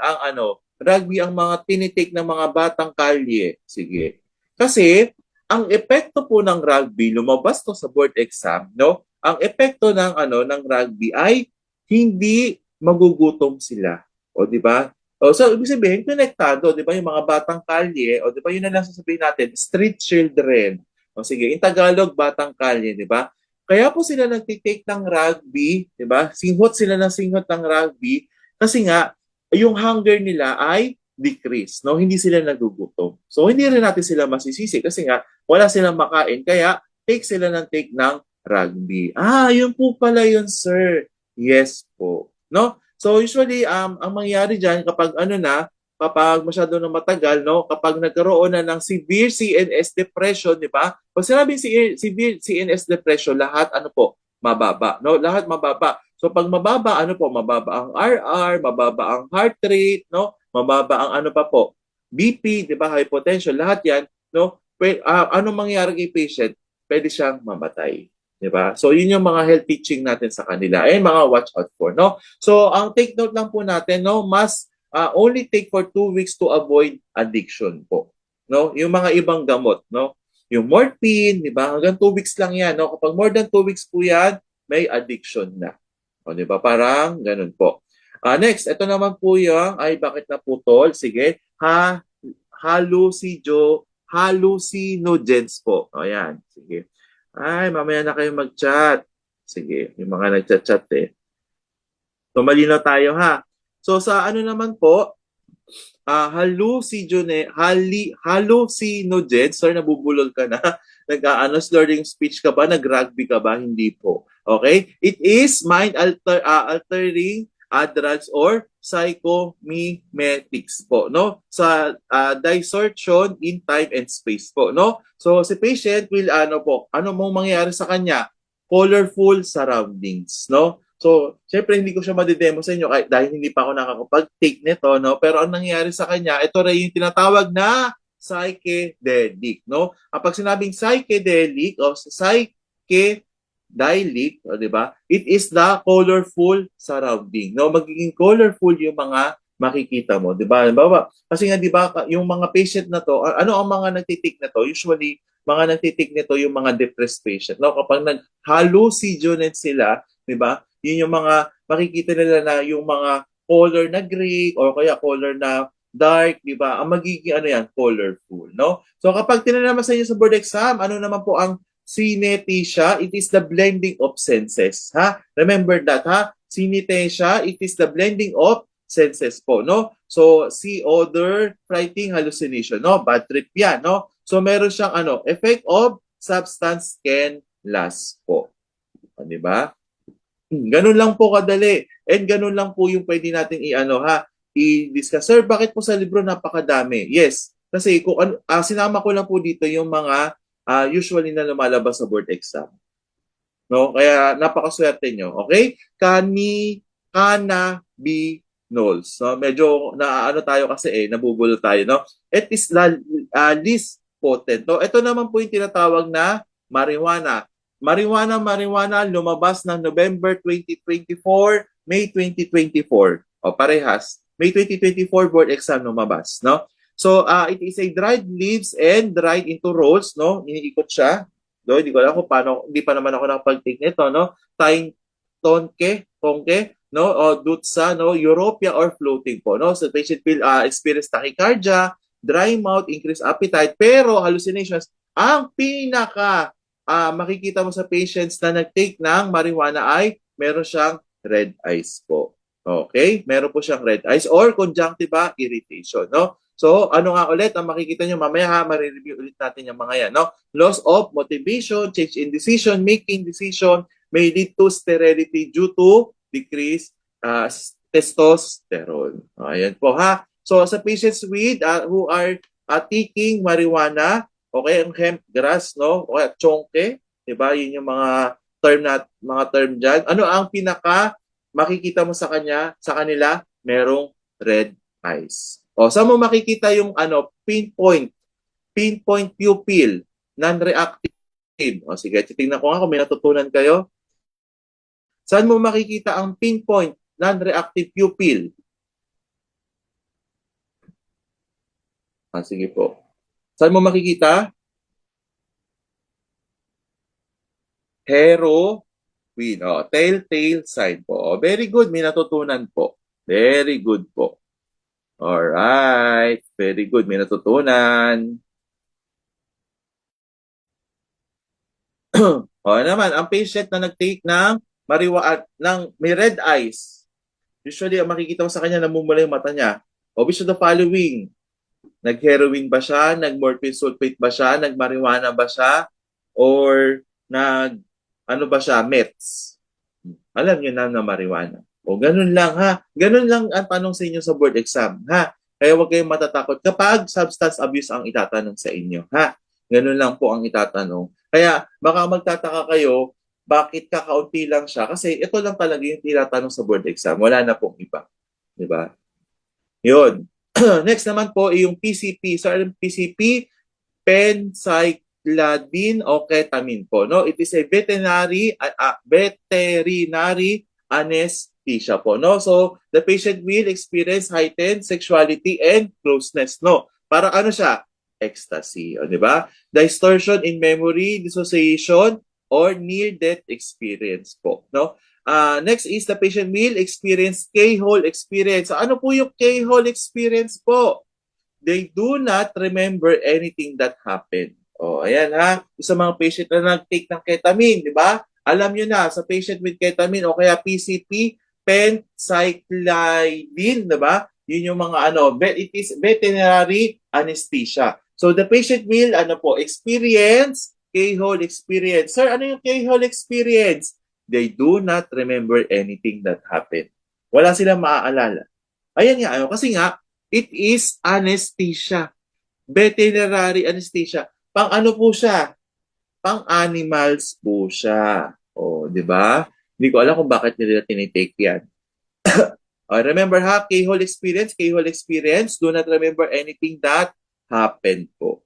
ang mga tinitake ng mga batang kalye? Sige. Kasi ang epekto po ng rugby, lumabas to sa board exam, no? Ang epekto ng rugby ay hindi magugutom sila. O di ba? So ibig sabihin konektado, di ba, yung mga batang kalye, o di ba, yun na lang sasabihin natin, street children. O sige, in Tagalog, batang kalye, di ba? Kaya po sila nagtitake ng rugby, di ba? Singhot sila ng rugby kasi nga yung hunger nila ay decrease, no? Hindi sila nagugutom. So hindi rin natin sila masisisi kasi nga wala silang makain kaya take ng rugby. Yun po pala yun, sir. Yes po. No? So usually ang mangyayari diyan kapag masyado na matagal, no, kapag nagkaroon na ng severe CNS depression, di ba? Pag sinabing severe CNS depression, lahat mababa, no? Lahat mababa. So pag mababa, mababa ang RR, mababa ang heart rate, no? Mababa ang BP, di ba? Hypotension, lahat 'yan, no? Anong mangyayari kay patient? Pwede siyang mamatay. Di ba? So yun yung mga health teaching natin sa kanila. Mga watch out for, no? So ang take note lang po natin, no, only take for 2 weeks to avoid addiction po. No? Yung mga ibang gamot, no? Yung morphine, di ba? Hanggang 2 weeks lang 'yan, no? Kapag more than 2 weeks po 'yan, may addiction na. O di ba? Parang ganun po. Next, ito naman po yung bakit naputol? Sige. Hallucinogens po. Ayan, sige. Mamaya na kayo mag-chat. Sige, yung mga nagchat-chat eh. So, malinaw tayo ha. So, sa ano naman po, hallucinogen, sorry, nabubulol ka na. Slurring speech ka ba? Nag-rugby ka ba? Hindi po. Okay? It is mind-altering drugs or psychomimetics po, no? Sa distortion in time and space po, no? So, si patient will, ano mong mangyayari sa kanya? Colorful surroundings, no? So, syempre hindi ko siya madidemo sa inyo dahil hindi pa ako nakakapag-take nito, no? Pero ang nangyayari sa kanya, ito rin yung tinatawag na psychedelic, no? Kapag sinabing psychedelic o psychedelic, di ba? It is the colorful surrounding, no? Magiging colorful yung mga makikita mo, di ba? Halimbawa, kasi nga di ba yung mga patient na to, ano ang mga nagtitik na to? Usually, mga nagtitik nito yung mga depressed patient, no? Kapag nag-hallucinate sila, di ba? Yun yung mga makikita nila na yung mga color na gray or kaya color na dark, di ba? Ang magiging ano yan, colorful, no? So kapag tinanaman sa inyo sa board exam, ano naman po ang synesthesia? It is the blending of senses, ha? Remember that, ha? Synesthesia, it is the blending of senses po, no? So, see odor, frighting, hallucination, no? Bad trip yan, no? So, meron siyang effect of substance can last po. Di ba? Ganun lang po kadali. And ganun lang po yung pwede natin i-discuss. Sir, bakit po sa libro napakadami? Yes, kasi kung sinama ko lang po dito yung mga usually na lumalabas sa board exam. No? Kaya napakaswerte nyo. Okay? Cannabinols. No? Medyo tayo kasi nabubulol tayo. No? It is least potent. No? Ito naman po yung tinatawag na marijuana. Marijuana, lumabas ng November 2024, May 2024. O, parehas. May 2024 board exam lumabas, no? So, it is a dried leaves and dried into rolls, no? Iniikot siya. No? Hindi ko alam kung paano, hindi pa naman ako nakapag-take nito, no? Tayong tonke, no? O dutsa, no? Europea or floating po, no? So, patient will experience tachycardia, dry mouth, increased appetite, pero hallucinations, ang pinaka makikita mo sa patients na nag-take ng marijuana ay meron siyang red eyes po. Okay? Meron po siyang red eyes or conjunctiva irritation, no? So, ano nga ulit ang makikita nyo mamaya ma-review ulit natin yung mga yan, no? Loss of motivation, change in decision, making decision may lead to sterility due to decreased testosterone. Ayan po ha. So, sa patients with who are taking marijuana, okay, ang hemp grass, no? O chonke, 'di ba? Yun yung mga term diyan. Ano ang pinaka makikita mo sa kanila? Merong red eyes. O saan mo makikita yung pinpoint pupil, non-reactive. O sige, titingnan ko nga kung may natutunan kayo. Saan mo makikita ang pinpoint non-reactive pupil? Sige po. Saan mo makikita? Heroin. Telltale sign po. Very good. May natutunan po. Very good po. Alright. Very good. May natutunan. Naman, ang patient na nag-take ng may red eyes. Usually, ang makikita mo sa kanya, namumula yung mata niya. Which of the following? Nag-heroin ba siya? Nag-morphine sulfate ba siya? Nag-marijuana ba siya? Or ba siya? Meths? Alam niyo na marijuana. O ganun lang ha. Ganun lang ang tanong sa inyo sa board exam ha. Kaya huwag kayong matatakot kapag substance abuse ang itatanong sa inyo ha. Ganun lang po ang itatanong. Kaya baka magtataka kayo, bakit kakaunti lang siya? Kasi ito lang talaga yung tinatanong sa board exam. Wala na pong iba. Diba? Yun. Next naman po yung PCP. So, PCP, pencycladine o ketamine po. No? It is a veterinary anesthesia po. No? So, the patient will experience heightened sexuality and closeness. No? Para ano siya? Ecstasy. O, di ba? Distortion in memory, dissociation, or near-death experience po. No? Next is the patient will experience K-hole experience. So, ano po yung K-hole experience po? They do not remember anything that happened. Ayan ha. Sa mga patient na nag-take ng ketamine, di ba? Alam nyo na, sa patient with ketamine o kaya PCP, pencyclidine, diba? Yun yung mga ano, it is veterinary anesthesia. So the patient will, experience K-hole experience. Sir, ano yung K-hole experience? They do not remember anything that happened. Wala silang maaalala. Ayan nga, kasi nga, it is anesthesia. Veterinary anesthesia. Pang ano po siya? Pang animals po siya. O, di ba? Hindi ko alam kung bakit nila tinitake yan. Remember ha, K-hole experience, do not remember anything that happened po.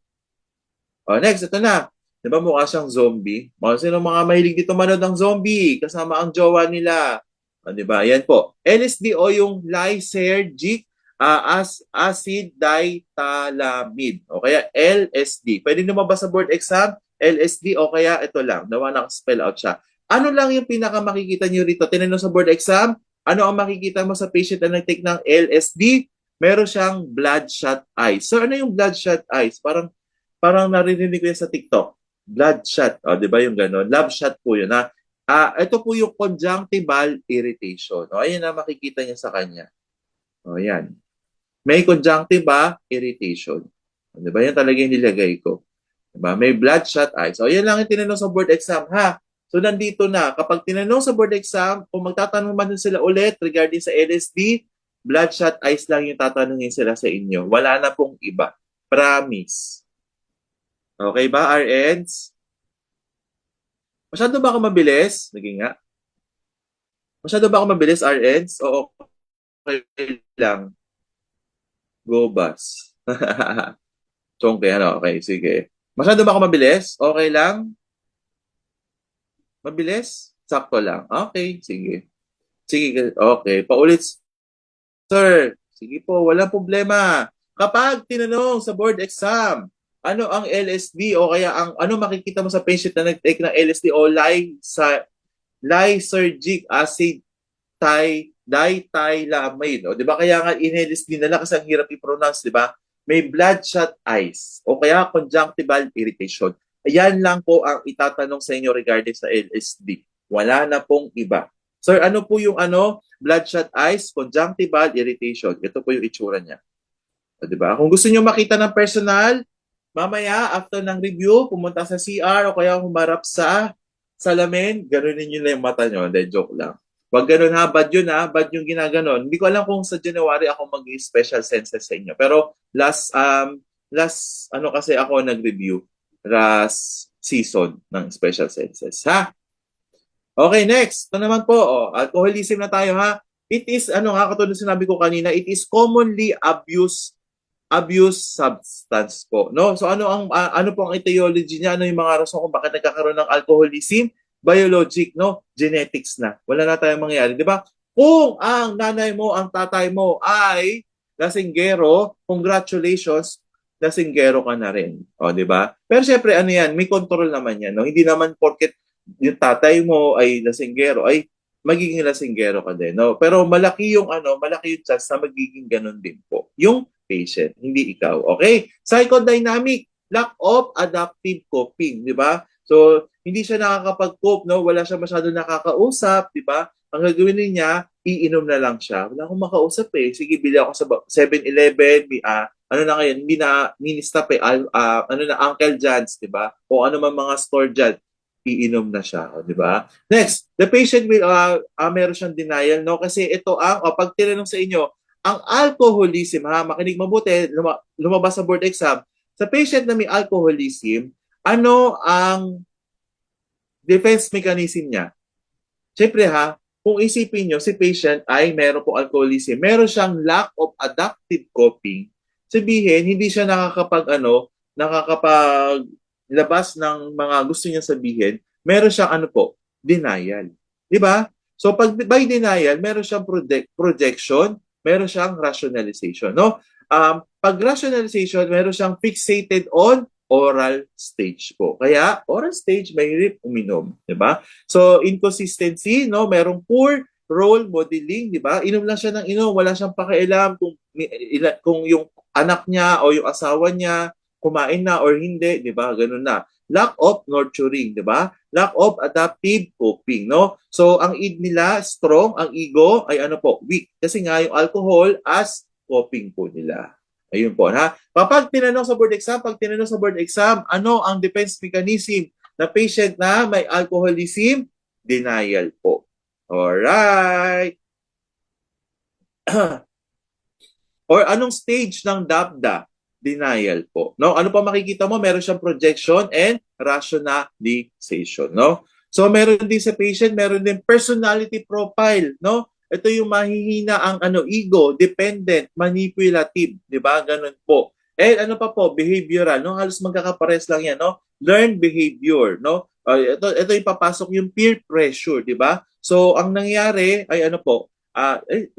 Next, ito na. Di ba mukha siyang zombie? Sino mga mahilig dito manood ng zombie? Kasama ang jowa nila. Di ba? Yan po. LSD o yung lysergic acid diethylamide. O kaya LSD. Pwede lumabas sa board exam, LSD o kaya ito lang. Nawa naka-spell out siya. Ano lang yung pinaka makikita nyo rito? Tinanong sa board exam, ano ang makikita mo sa patient na nag-take ng LSD? Meron siyang bloodshot eyes. So ano yung bloodshot eyes? Parang naririnig ko yan sa TikTok. Bloodshot. O, di ba yung gano'n? Love shot po yun. Ha? Ito po yung conjunctival irritation. O, ayan na makikita niya sa kanya. O, yan. May conjunctival irritation. O, di ba? Yan talaga yung nilagay ko. Diba? May bloodshot eyes. O, yan lang yung tinanong sa board exam, ha? So, nandito na. Kapag tinanong sa board exam, kung magtatanong man sila ulit regarding sa LSD, bloodshot eyes lang yung tatanungin sila sa inyo. Wala na pong iba. Promise. Okay ba, RNs? Masyado ba ako mabilis? Naging nga. Masyado ba ako mabilis, RNs? Oo, okay lang. Go, bus. Chongke, ano? Okay, sige. Masyado ba ako mabilis? Okay lang? Mabilis? Sakto lang. Okay, sige. Sige, okay. Paulit, sir. Sige po, walang problema. Kapag tinanong sa board exam, ano ang LSD o kaya ano makikita mo sa patient na nag-take ng LSD o lysergic acid diethylamide. O, di ba? Kaya nga in-LSD nila kasi ang hirap i-pronounce, di ba? May bloodshot eyes o kaya conjunctival irritation. Ayan lang po ang itatanong sa inyo regarding sa LSD. Wala na pong iba. Sir, ano po yung bloodshot eyes, conjunctival irritation? Ito po yung itsura niya. O, di ba? Kung gusto niyo makita ng personal, mamaya, after ng review, pumunta sa CR o kaya humarap sa salamin, ganunin nyo na yung mata nyo. Hindi, joke lang. Wag ganun ha, bad yun ha, bad yung ginaganon. Hindi ko alam kung sa January ako mag-special senses sa inyo. Pero last kasi ako nag-review, last season ng special senses. Ha? Okay, next. Ito naman po, alcoholism na tayo ha. It is, katulad sinabi ko kanina, it is commonly abuse substance po, no? So ano po ang etiology niya? Ano yung mga rason kung bakit nagkakaroon ng alcoholism? Biologic, no? Genetics na. Wala na tayong mangyayari, di ba? Kung ang nanay mo, ang tatay mo ay lasinggero, congratulations, lasinggero ka na rin. O, di ba? Pero syempre, ano yan? May control naman yan, no? Hindi naman porket yung tatay mo ay lasinggero, ay magiging lasinggero ka din, no? Pero malaki yung chance na magiging ganun din po. Yung patient, hindi ikaw. Okay? Psychodynamic, lack of adaptive coping, di ba? So, hindi siya nakakapag-cope, no? Wala siya masyado nakakausap, di ba? Ang gagawin niya, iinom na lang siya. Wala akong makausap eh. Sige, bili ako sa 7-Eleven, ano na ngayon, hindi na mini-stop eh, Uncle John's, di ba? O ano man mga store dyan, iinom na siya, di ba? Next, the patient will, meron siyang denial, no? Kasi ito pag tinanong sa inyo, ang alcoholism, makinig mabuti, lumabas sa board exam, sa patient na may alcoholism, ano ang defense mechanism niya? Siyempre kung isipin nyo, si patient ay meron po alcoholism, meron siyang lack of adaptive coping, sabihin, hindi siya nakakapaglabas ng mga gusto niya sabihin, meron siyang denial. Di ba? So pag by denial, meron siyang projection, meron siyang rationalization, no? Pag rationalization, meron siyang fixated on oral stage po. Kaya, oral stage, mahirap uminom, di ba? So, inconsistency, no? Merong poor role modeling, di ba? Inom lang siya ng inom, wala siyang pakialam kung yung anak niya o yung asawa niya kumain na or hindi, di ba? Ganun na. lack of nurturing, di ba? Lack of adaptive coping, no? So, ang id nila, strong, ang ego ay ano po, weak. Kasi nga, yung alcohol as coping po nila. Ayun po, ha? Pag tinanong sa board exam, ano ang defense mechanism na patient na may alcoholism? Denial po. Alright. Or anong stage ng DAPDA? Denial po. No? Ano pa makikita mo? Meron siyang projection and rationalization. No? So meron din sa patient, meron din personality profile. No? Ito yung mahihina ang ego, dependent, manipulative. Di ba? Ganun po. And ano pa po? Behavioral. No? Halos magkakapares lang yan. No? Learned behavior. No? Ito yung papasok yung peer pressure. Di ba? So ang nangyari ay ano po?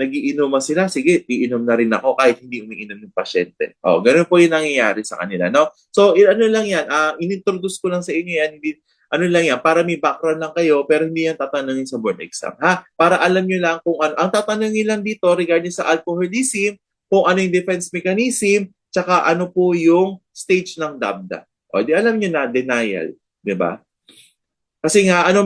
Nagiinuman sila, sige, iinom na rin ako kahit hindi umiinom yung pasyente. Ganun po yung nangyayari sa kanila, no? So, ano lang yan, inintroduce ko lang sa inyo yan, hindi, ano lang yan, para may background lang kayo, pero hindi yan tatanungin sa board exam, ha? Para alam nyo lang kung ano, ang tatanungin lang dito regarding sa alcoholism, kung ano yung defense mechanism, tsaka ano po yung stage ng DABDA. Di alam nyo na, denial, di ba? Kasi nga, anong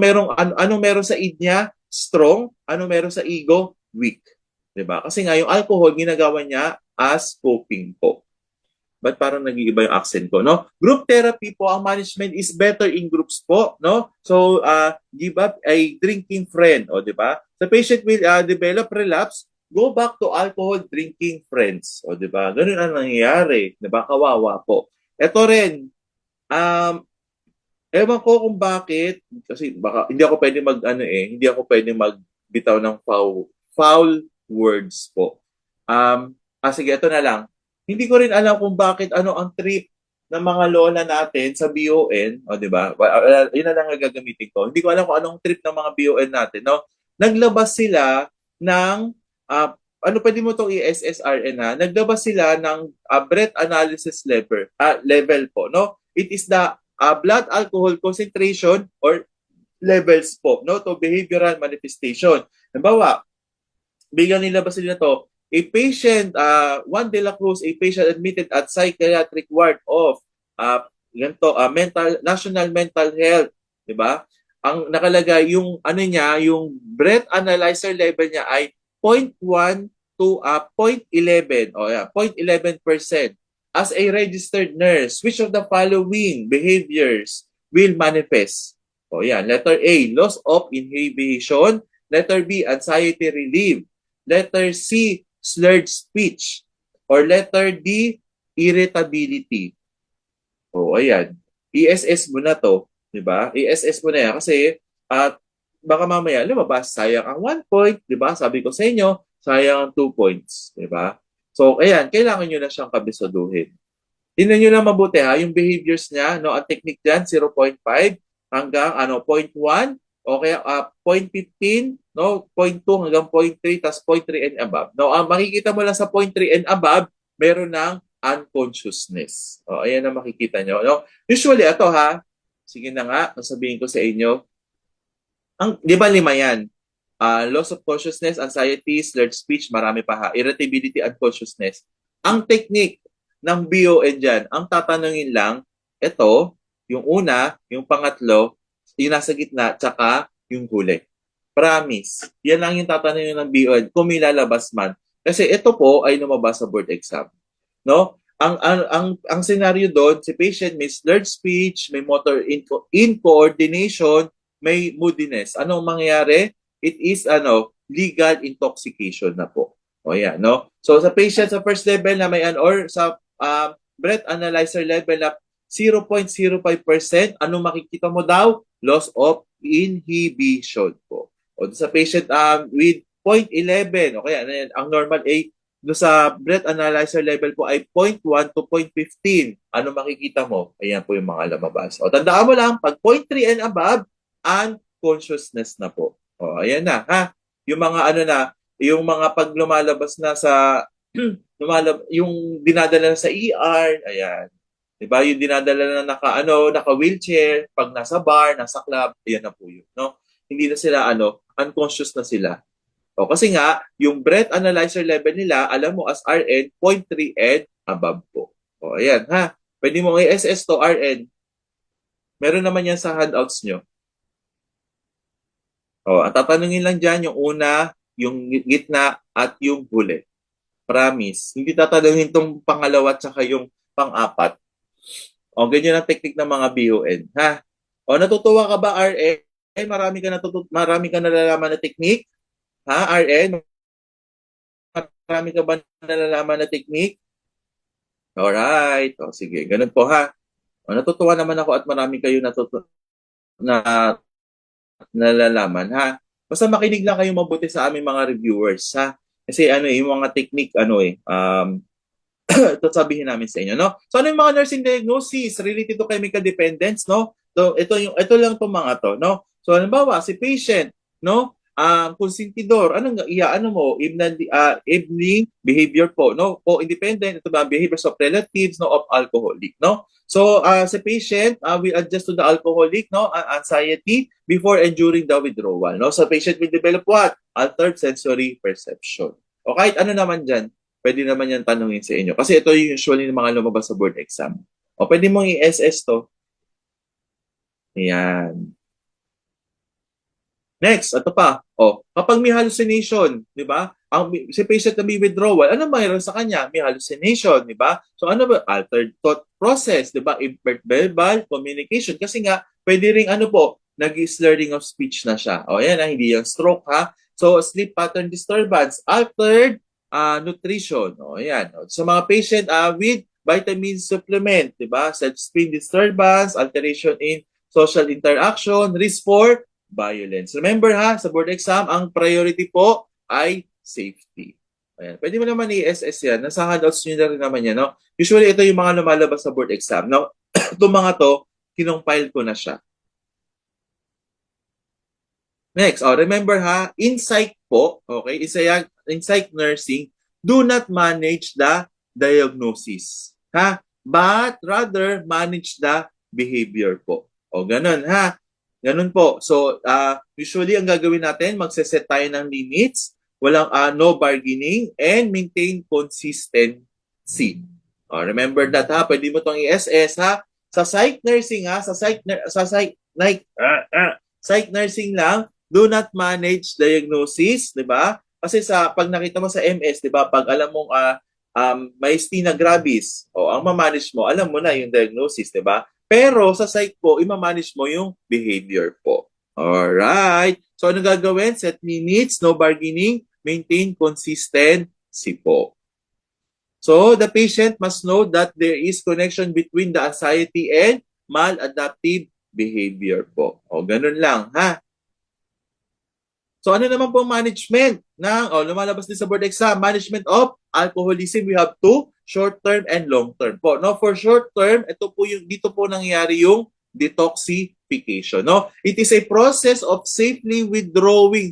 meron sa id niya? Strong. Anong meron sa ego? Weak. Diba? Kasi nga, yung alcohol, ginagawa niya as coping po. But parang nag-iiba yung accent ko, no? Group therapy po, ang management is better in groups po, no? So, give up a drinking friend, di ba? The patient will develop relapse, go back to alcohol drinking friends, di ba? Ganun ang nangyayari, di ba? Kawawa po. Ito rin, ewan ko kung bakit, kasi baka hindi ako pwede hindi ako pwede magbitaw ng foul words po. Sige, ito na lang. Hindi ko rin alam kung bakit ano ang trip ng mga lola natin sa BON, di ba? Yun na lang ang gagamitin ko. Hindi ko alam kung anong trip ng mga BON natin, no? Naglabas sila ng pwede mo itong i-SSRN, ha? Naglabas sila ng breath analysis level po, no? It is the blood alcohol concentration or levels po, no, to behavioral manifestation. Halimbawa, biglang nilabas nila to, a patient, Juan de la Cruz, a patient admitted at psychiatric ward of national mental health, di ba? Ang nakalagay yung yung breath analyzer level niya ay 0.1 to 0.11, 0.11%. As a registered nurse, which of the following behaviors will manifest? Yan. Letter A, loss of inhibition. Letter B, anxiety relief. Letter C, slurred speech. Or letter D, irritability. Ayan. ISS mo na to. Diba? ISS mo na yan. Kasi, baka mamaya, lumabas, sayang ang 1 point. Diba? Sabi ko sa inyo, sayang ang 2 points. Diba? So, ayan, kailangan nyo na siyang kabisaduhin. Tingnan nyo lang mabuti ha, yung behaviors niya, no, ang technique dyan, 0.5 hanggang 0.1, o kaya 0.15, no, 0.2 hanggang 0.3, tas 0.3 and above. No, ang makikita mo lang sa 0.3 and above, meron ng unconsciousness. Ayan ang makikita nyo. No? Usually, ito ha, sige na nga, sabihin ko sa inyo, di ba 5 yan? Loss of consciousness, anxiety, slurred speech, marami pa ha. Irritability, unconsciousness. Ang technique ng BON dyan, ang tatanungin lang, ito, yung una, yung pangatlo, yung nasa gitna, tsaka yung huli. Promise. Yan lang yung tatanungin ng BON kung may lalabas man. Kasi ito po ay lumabas sa board exam. No? Ang scenario doon, si patient may slurred speech, may motor incoordination, may moodiness. Anong mangyayari? It is legal intoxication na po. Yan, no? So sa patient sa first level na may or sa breath analyzer level na 0.05%, anong makikita mo daw? Loss of inhibition po. O sa patient with 0.11, okay, ang normal do sa breath analyzer level po ay 0.1 to 0.15. Ano makikita mo? Ayan po yung mga lumabas. Tandaan mo lang, pag 0.3 and above, unconsciousness na po. Ayan na, ha? Yung mga yung mga pag lumalabas na sa yung dinadala na sa ER, ayan. 'Di ba? Yung dinadala na naka-wheelchair, pag nasa bar, nasa club, ayan na po yun, no? Hindi na sila unconscious na sila. Kasi nga, yung breath analyzer level nila, alam mo as RN, 0.3 and above po. Ayan, ha? Pwede mo i-SS to RN. Meron naman yan sa handouts nyo. O, ang tatanungin lang dyan, yung una, yung gitna, at yung huli. Promise. Hindi tatanungin tong pangalawa at saka yung pang-apat. O, ganyan ang technique ng mga BON. Ha? O, natutuwa ka ba, RN? Marami ka nalalaman na technique? Ha, RN? Marami ka ba nalalaman na technique? Alright. O, sige. Ganun po, ha? O, natutuwa naman ako at marami kayo na nalalaman, ha? Basta makinig lang kayo mabuti sa aming mga reviewers, ha? Kasi yung mga technique, ito sabihin namin sa inyo, no? So, ano yung mga nursing diagnosis related to chemical dependence, no? So, ito lang itong mga to, no? So, halimbawa, si patient, no? Konsentidor, evening behavior po, no? Co-independent, ito ba, behaviors of relatives, no? Of alcoholic, no? So, si patient will adjust to the alcoholic, no? Anxiety before and during the withdrawal, no? So, patient will develop what? Altered sensory perception. O kahit ano naman dyan, pwede naman yan tanungin sa inyo. Kasi ito yung usually ng mga lumabas sa board exam. O pwede mong i-SS to. Yan. Next, ito pa. O, kapag may hallucination, di ba? Si patient na may withdrawal, ano mayroon sa kanya? May hallucination, di ba? So ano ba? Altered thought process, di ba? Impaired verbal communication. Kasi nga, pwede ring nag-slurring of speech na siya. O yan, hindi yung stroke, ha? So, sleep pattern disturbance, altered nutrition. O yan. Sa mga patient with vitamin supplement, di ba? Self-esteem disturbance, alteration in social interaction, risk for violence. Remember ha, sa board exam, ang priority po ay safety. Ayan. Pwede mo naman i-SS yan. Nasa handouts nyo na rin naman yan. No? Usually, ito yung mga lumalabas sa board exam. No? Itong mga to, kinong-file ko na siya. Next, remember ha, in psych po, okay, in psych nursing, do not manage the diagnosis. Ha? But rather, manage the behavior po. O, ganun ha. Ganun po. So, usually, ang gagawin natin, magseset tayo ng limits, walang no bargaining, and maintain consistency. Remember that ha. Pwede mo itong i-SS ha. Sa psych nursing ha, psych nursing lang, do not manage diagnosis, di ba? Kasi pag nakita mo sa MS, di ba, pag alam mong myasthenia gravis, ang ma-manage mo, alam mo na yung diagnosis, di ba? Pero sa psych po, i-manage mo yung behavior po. Alright. So, ano gagawin? Set limits, no bargaining, maintain consistency po. So, the patient must know that there is connection between the anxiety and maladaptive behavior po. O, ganun lang, ha? So, ano naman po ang management ng, lumalabas din sa board exam, management of alcoholism, we have two, short-term and long-term po. No, for short-term, dito po nangyayari yung detoxification. No, it is a process of safely withdrawing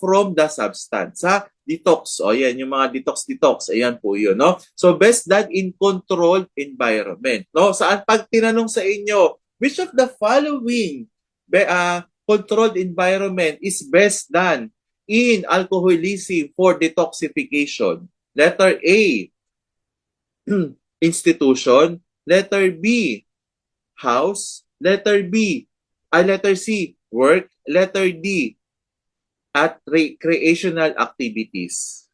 from the substance. Ha? Detox. Yan, yung mga detox. Ayan po yun. No? So, best done in controlled environment. No? Pag tinanong sa inyo, which of the following controlled environment is best done in alcoholism for detoxification? Letter A, institution. Letter B, house. Letter C, work. Letter D, at recreational activities.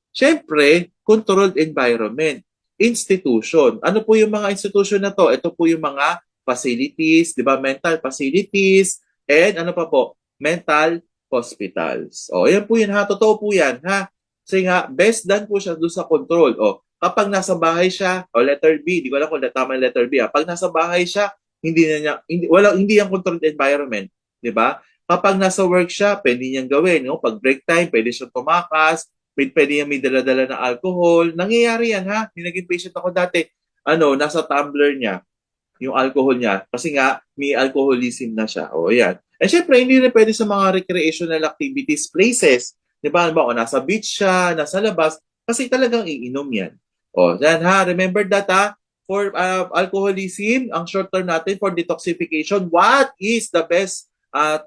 Siyempre, controlled environment. Institution. Ano po yung mga institution na to? Ito po yung mga facilities, di ba? Mental facilities, and ano pa po? Mental hospitals. Yan po yun ha. Totoo po yan ha. Kasi nga, best done po siya doon sa control. Kapag nasa bahay siya, letter B, di ko alam kung tama yung letter B ha. Pag nasa bahay siya, hindi yung controlled environment. Di ba? Kapag nasa work siya, pwede niyang gawin. No? Pag break time, pwede siyang tumakas, pwede niyang may dala-dala na alcohol. Nangyayari yan ha. Yung naging patient ako dati, nasa tumbler niya yung alcohol niya kasi nga may alcoholism na siya. Yan. Eh syempre, hindi rin pwede sa mga recreational activities places. Di ba? Nasa beach siya, nasa labas, kasi talagang iinom yan. Yan ha. Remember that ha. For alcoholism, ang short term natin for detoxification, what is the best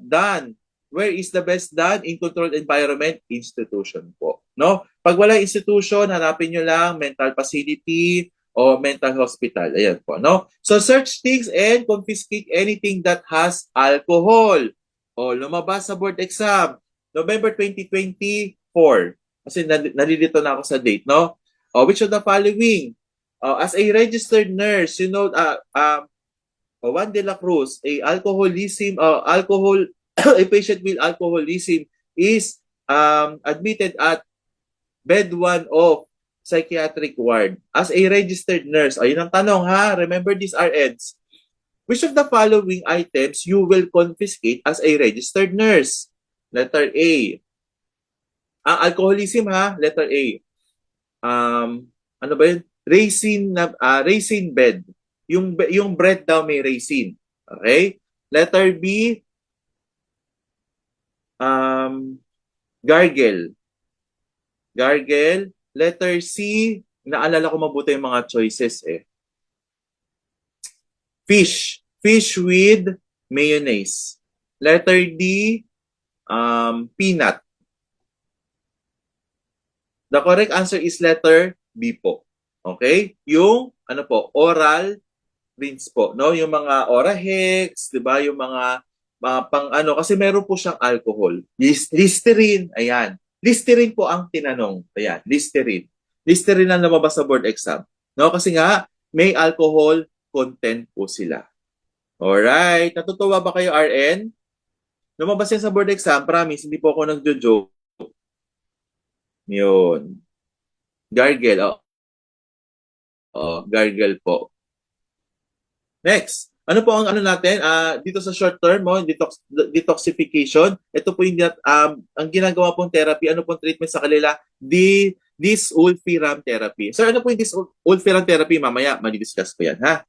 done? Where is the best done? In controlled environment, institution po. No? Pag wala institution, hanapin nyo lang mental facility, o mental hospital. Ayan po, no? So, search things and confiscate anything that has alcohol. O, lumabas sa board exam, November 2024. Kasi nalilito na ako sa date, no? O, which of the following? As a registered nurse, you know, Juan de la Cruz, a patient with alcoholism is admitted at bed 1 of psychiatric ward as a registered nurse. Ayun ang tanong ha. Remember these RNs. Which of the following items you will confiscate as a registered nurse? Letter A. Alcoholism ha. Letter A. Ano ba yun? Raisin bed. Yung bread daw may raisin. Okay? Letter B. Gargle. Letter C, naalala ko mabuti yung mga choices eh. Fish with mayonnaise. Letter D, peanut. The correct answer is letter B po. Okay? Yung oral rinse po, no? Yung mga Orahex, 'di ba? Yung mga kasi meron po siyang alcohol. Listerine, ayan. Listerine po ang tinanong. Ayan, Listerine. Listerine ang lumabas sa board exam. No, kasi nga may alcohol content po sila. Alright, natutuwa ba kayo RN? Lumabas yan sa board exam, promise, hindi po ako nagjo-joke. Yun. Gargle. Gargle po. Next. Ano po ang natin dito sa short term detoxification? Ito po yung ang ginagawa pong therapy, ano pong treatment sa kanila? Disulfiram therapy. So ano po yung disulfiram therapy? Mamaya madi-discuss ko yan, ha?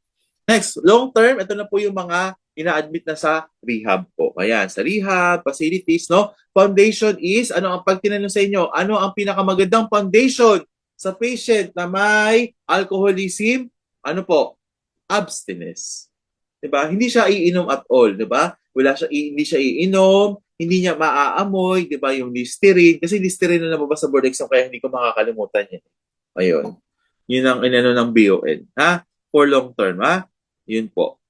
Next, long term, ito na po yung mga ina-admit na sa rehab po. Ayan, sa rehab facilities, no? Foundation is pag tinanong sa inyo, ano ang pinakamagandang foundation sa patient na may alcoholism? Ano po? Abstinence. 'Di ba? Hindi siya iinom at all, 'di ba? Hindi siya iinom, hindi niya maaamoy, 'di ba? Yung Listerine, kasi Listerine na nababasa sa board exam kaya hindi ko makakalimutan 'yan. Ayun. 'Yun ang inano ng BON, ha? For long term, ha? 'Yun po.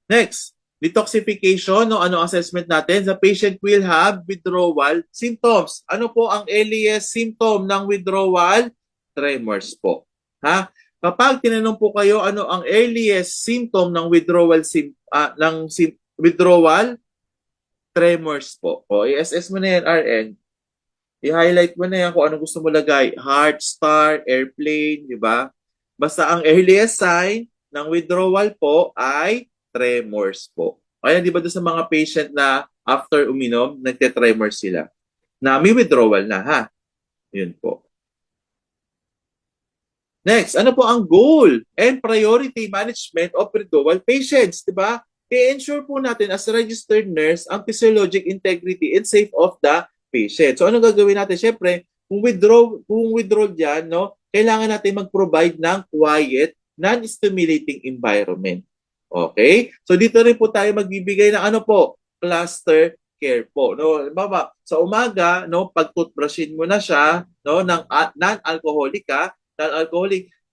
Next, detoxification, no? Ano assessment natin? The patient will have withdrawal symptoms. Ano po ang earliest symptom ng withdrawal? Tremors po. Ha? Kapag tinanong po kayo ano ang earliest symptom ng withdrawal tremors po. O i-assess mo na yan RN. I-highlight mo na yan kung ano gusto mo lagay. Heart, star, airplane, di ba? Basta ang earliest sign ng withdrawal po ay tremors po. Kaya di ba doon sa mga patient na after uminom, nagte-tremors sila. Na may withdrawal na ha. Yun po. Next, ano po ang goal and priority management of withdrawal patients, di ba? I-ensure po natin as a registered nurse ang physiologic integrity and safe of the patient. So ano gagawin natin? Siyempre, kung withdraw diyan, no, kailangan natin mag-provide ng quiet, non-stimulating environment. Okay? So dito rin po tayo magbibigay ng cluster care po. No, baba, sa umaga, no, pag toothbrushin mo na siya, no, ng non-alcoholic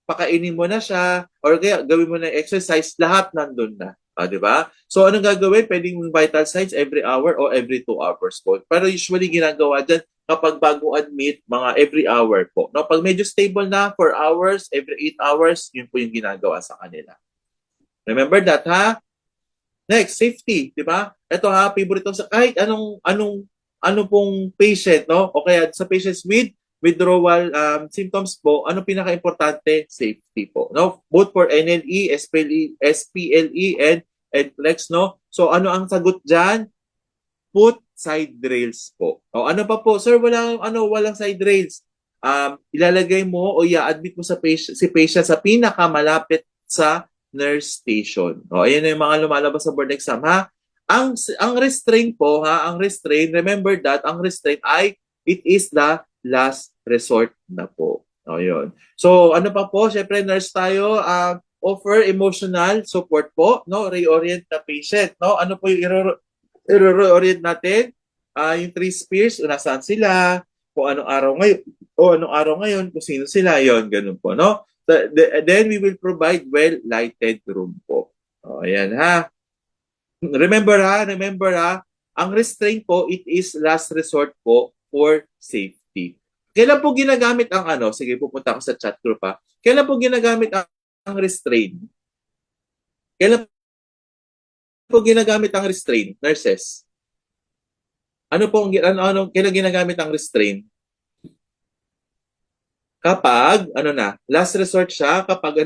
pakainin mo na siya or kaya gawin mo na exercise, lahat nandun na. Di ba? So anong gagawin? Pwedeng vital signs every hour o every 2 hours po. Pero usually ginagawa dyan kapag bago admit, mga every hour po. No, pag medyo stable na, 4 hours, every 8 hours, yun po yung ginagawa sa kanila. Remember that, ha? Next, safety, di ba? Ito ha, favorite sa kahit anong pong patient, no? O kaya sa patients with withdrawal symptoms po, ano pinaka-importante? Safety po. No? Both for NLE, SPLE, and NFLEX, no? So ano ang sagot dyan? Put side rails po. O ano pa po? Sir, walang side rails. Ilalagay mo o i-admit mo si patient sa pinakamalapit sa nurse station. O ayan na yung mga lumalabas sa board exam, ha? Ang restraint po, ha? Ang restraint, remember that, ang restraint ay it is the last resort na po. O, yun. So, ano pa po? Siyempre, nurse tayo, offer emotional support po, no? Reorient the patient, no? Ano po yung i-reorient natin? Yung 3 spheres, nasaan sila, kung anong araw ngayon, kung sino sila, yon ganun po, no? Then we will provide well-lighted room po. O, ayan ha. Remember ha, ang restraint po, it is last resort po for safety. Kailan po ginagamit ang ano? Sige, pupunta ako sa chat group ha. Kailan po ginagamit ang restraint? Kailan po ginagamit ang restraint, nurses? Ano po kailan ginagamit ang restraint? Kapag last resort siya kapag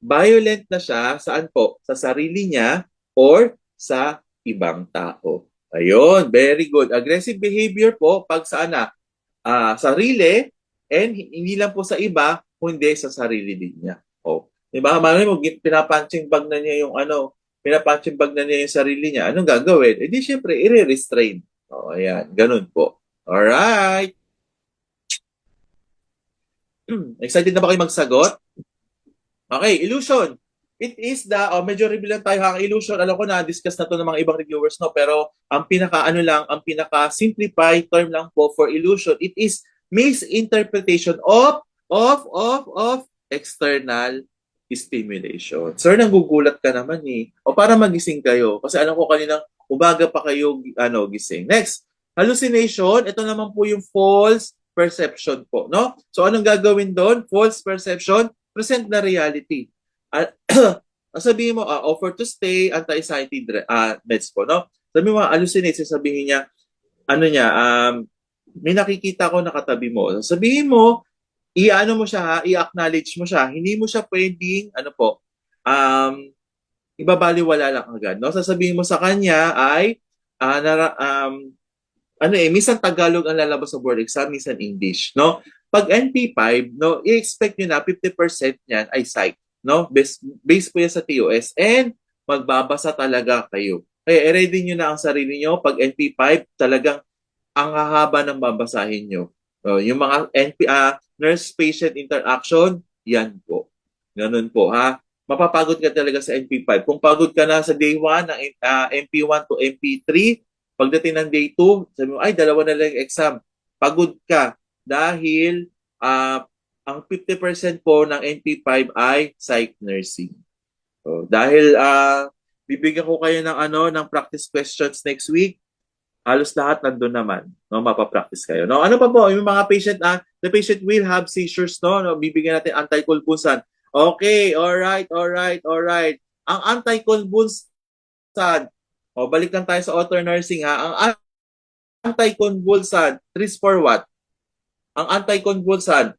violent na siya, saan po? Sa sarili niya or sa ibang tao. Ayun, very good. Aggressive behavior po pag sarili and hindi lang po sa iba, kundi sa sarili din niya. Oh. Diba? Malay mo, pinapunching bag na niya yung sarili niya. Anong gagawin? Eh di syempre, i-restrain. Oh, ayan. Ganun po. Alright. Excited na ba kayo magsagot? Okay, illusion. It is medyo reveal lang tayo ang illusion. Alam ko na-discuss na to ng mga ibang reviewers, no? Pero ang pinaka-simplified term lang po for illusion, it is misinterpretation of external stimulation. Sir, nanggugulat ka naman eh. O para magising kayo. Kasi alam ko kaninang umaga pa kayo gising. Next, hallucination. Ito naman po yung false perception po, no? So anong gagawin doon? False perception, present na reality. Sabihin mo, offer to stay, anti-anxiety meds po, no? Sabihin mo, hallucinate, sabihin niya, may nakikita ko nakatabi mo. Sabihin mo, i-acknowledge mo siya. Hindi mo siya pwedeng, ibabaliwala lang agad, no? Sasabihin mo sa kanya ay, minsan Tagalog ang lalabas sa board exam, minsan English, no? Pag NP5, no, i-expect nyo na 50% niyan ay psych, no? Based po yan sa TOS and magbabasa talaga kayo. Kaya i-ready nyo na ang sarili nyo. Pag NP5, talagang ang hahaba ng babasahin nyo. Yung mga nurse-patient interaction, yan po. Ganun po, ha? Mapapagod ka talaga sa NP5. Kung pagod ka na sa day 1 ng MP1 to MP3, pagdating ng day 2, sabi mo, ay, dalawa na lang yung exam. Pagod ka dahil ang 50% po ng NP5 ay psych nursing. So, dahil bibigyan ko kayo ng practice questions next week, halos lahat nandun naman, no, mapapractice kayo. No, ano pa po, yung mga patient, the patient will have seizures, no, bibigyan natin anticonvulsant. Okay, all right. Ang anticonvulsant, balik lang tayo sa author nursing, ha. Ang anticonvulsant, risk for what? Ang anticonvulsant,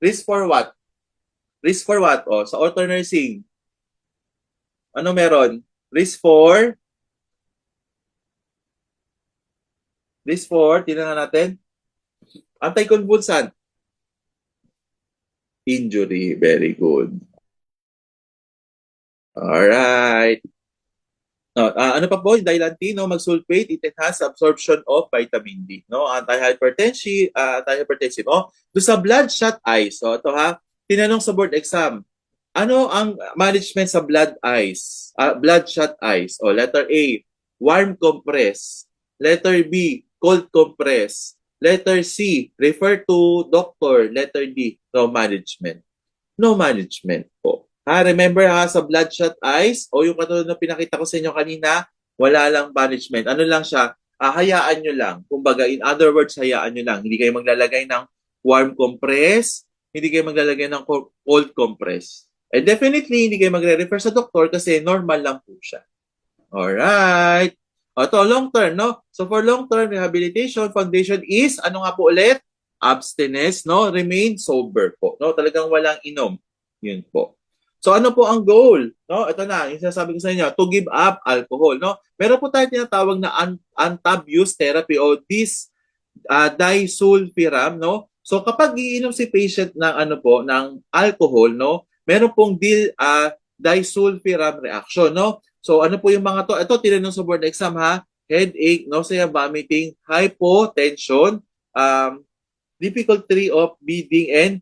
risk for what? Risk for what? Sa author nursing, ano meron? Risk for, tingnan natin. Anticonvulsant. Injury. Very good. Alright. Ano pa po? Dilantin, no? Mag-sulfate, it enhances absorption of vitamin D. No? Anti-hypertensive. Doon sa bloodshot eyes. So, ito ha. Tinanong sa board exam. Ano ang management sa bloodshot eyes? Letter A, warm compress. Letter B, cold compress. Letter C, refer to doctor. Letter D, no management. No management po. Remember sa bloodshot eyes, yung katulad na pinakita ko sa inyo kanina, wala lang management. Ano lang siya, hayaan nyo lang. Kumbaga, in other words, hayaan nyo lang. Hindi kayo maglalagay ng warm compress, hindi kayo maglalagay ng cold compress. And definitely, hindi kayo magre-refer sa doktor kasi normal lang po siya. Alright. Ito, long term, no? So for long term rehabilitation, foundation is, ano nga po ulit? Abstinence, no? Remain sober po, no? Talagang walang inom. Yun po. So ano po ang goal? No? Ito na, yung sinasabi ko sa inyo, to give up alcohol, no? Meron po tayo tinatawag na anti-abuse therapy o disulfiram, no? So kapag iinom si patient ng ng alcohol, no? Meron pong disulfiram reaction, no? So ano po yung mga to? Ito tinanong sa board exam, ha? Headache, nausea, vomiting, hypotension, difficulty of breathing and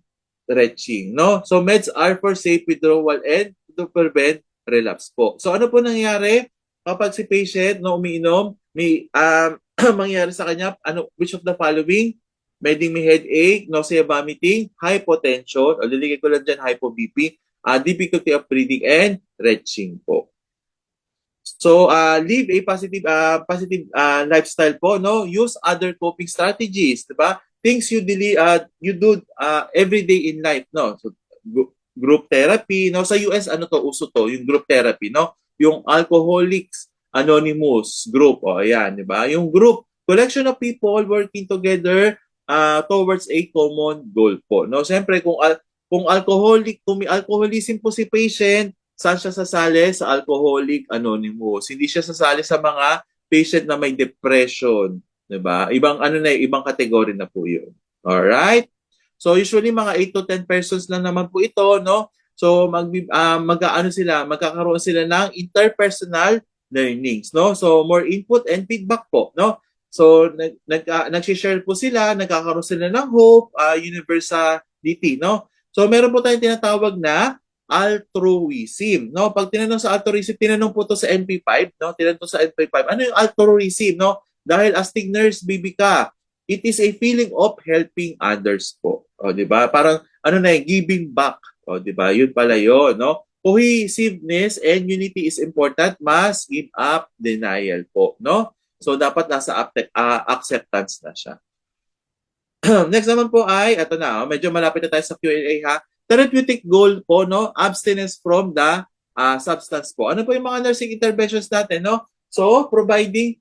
retching, no? So meds are for safe withdrawal and to prevent relapse po. So ano po nangyayari kapag si patient umiinom, may mangyayari sa kanya, which of the following? pwedeng may headache, nausea, vomiting, hypotension, o liligay ko lang dyan, hypo-BP, difficulty of breathing, and retching po. So, live a positive lifestyle po, no? Use other coping strategies, 'di ba? Things you do every day in life, no? So, group therapy, no? Sa US ano to, uso to, yung group therapy, no? Yung Alcoholics Anonymous group, o ayan, 'di ba? Yung group, collection of people working together towards a common goal po, no? Siyempre kung may alcoholism po si patient, saan siya sasali? Sa Alcoholic Anonymous. Hindi siya sasali sa mga patient na may depression, 'di ba? Ibang ano na, ibang category na po 'yun. All right? So usually mga 8 to 10 persons lang naman po ito, no? So magkakaroon sila ng interpersonal learnings, no? So more input and feedback po, no? So nag-share po sila, nagkakaroon sila ng hope, universality, no? So meron po tayong tinatawag na altruism, no? Pag tinanong sa altruism, tinanong po to sa NP5, no? Tinanong to sa NP5. Ano yung altruism, no? Dahil astig nurse baby ka, it is a feeling of helping others po. O, di ba? Parang ano na giving back. O, di ba? Yun pala yun, no? Cohesiveness and unity is important. Must give up denial po, no? So dapat nasa acceptance na siya. Next naman po ay, ito na, medyo malapit na tayo sa Q&A ha. Therapeutic goal po, no? Abstinence from the substance po. Ano po yung mga nursing interventions natin, no? So, providing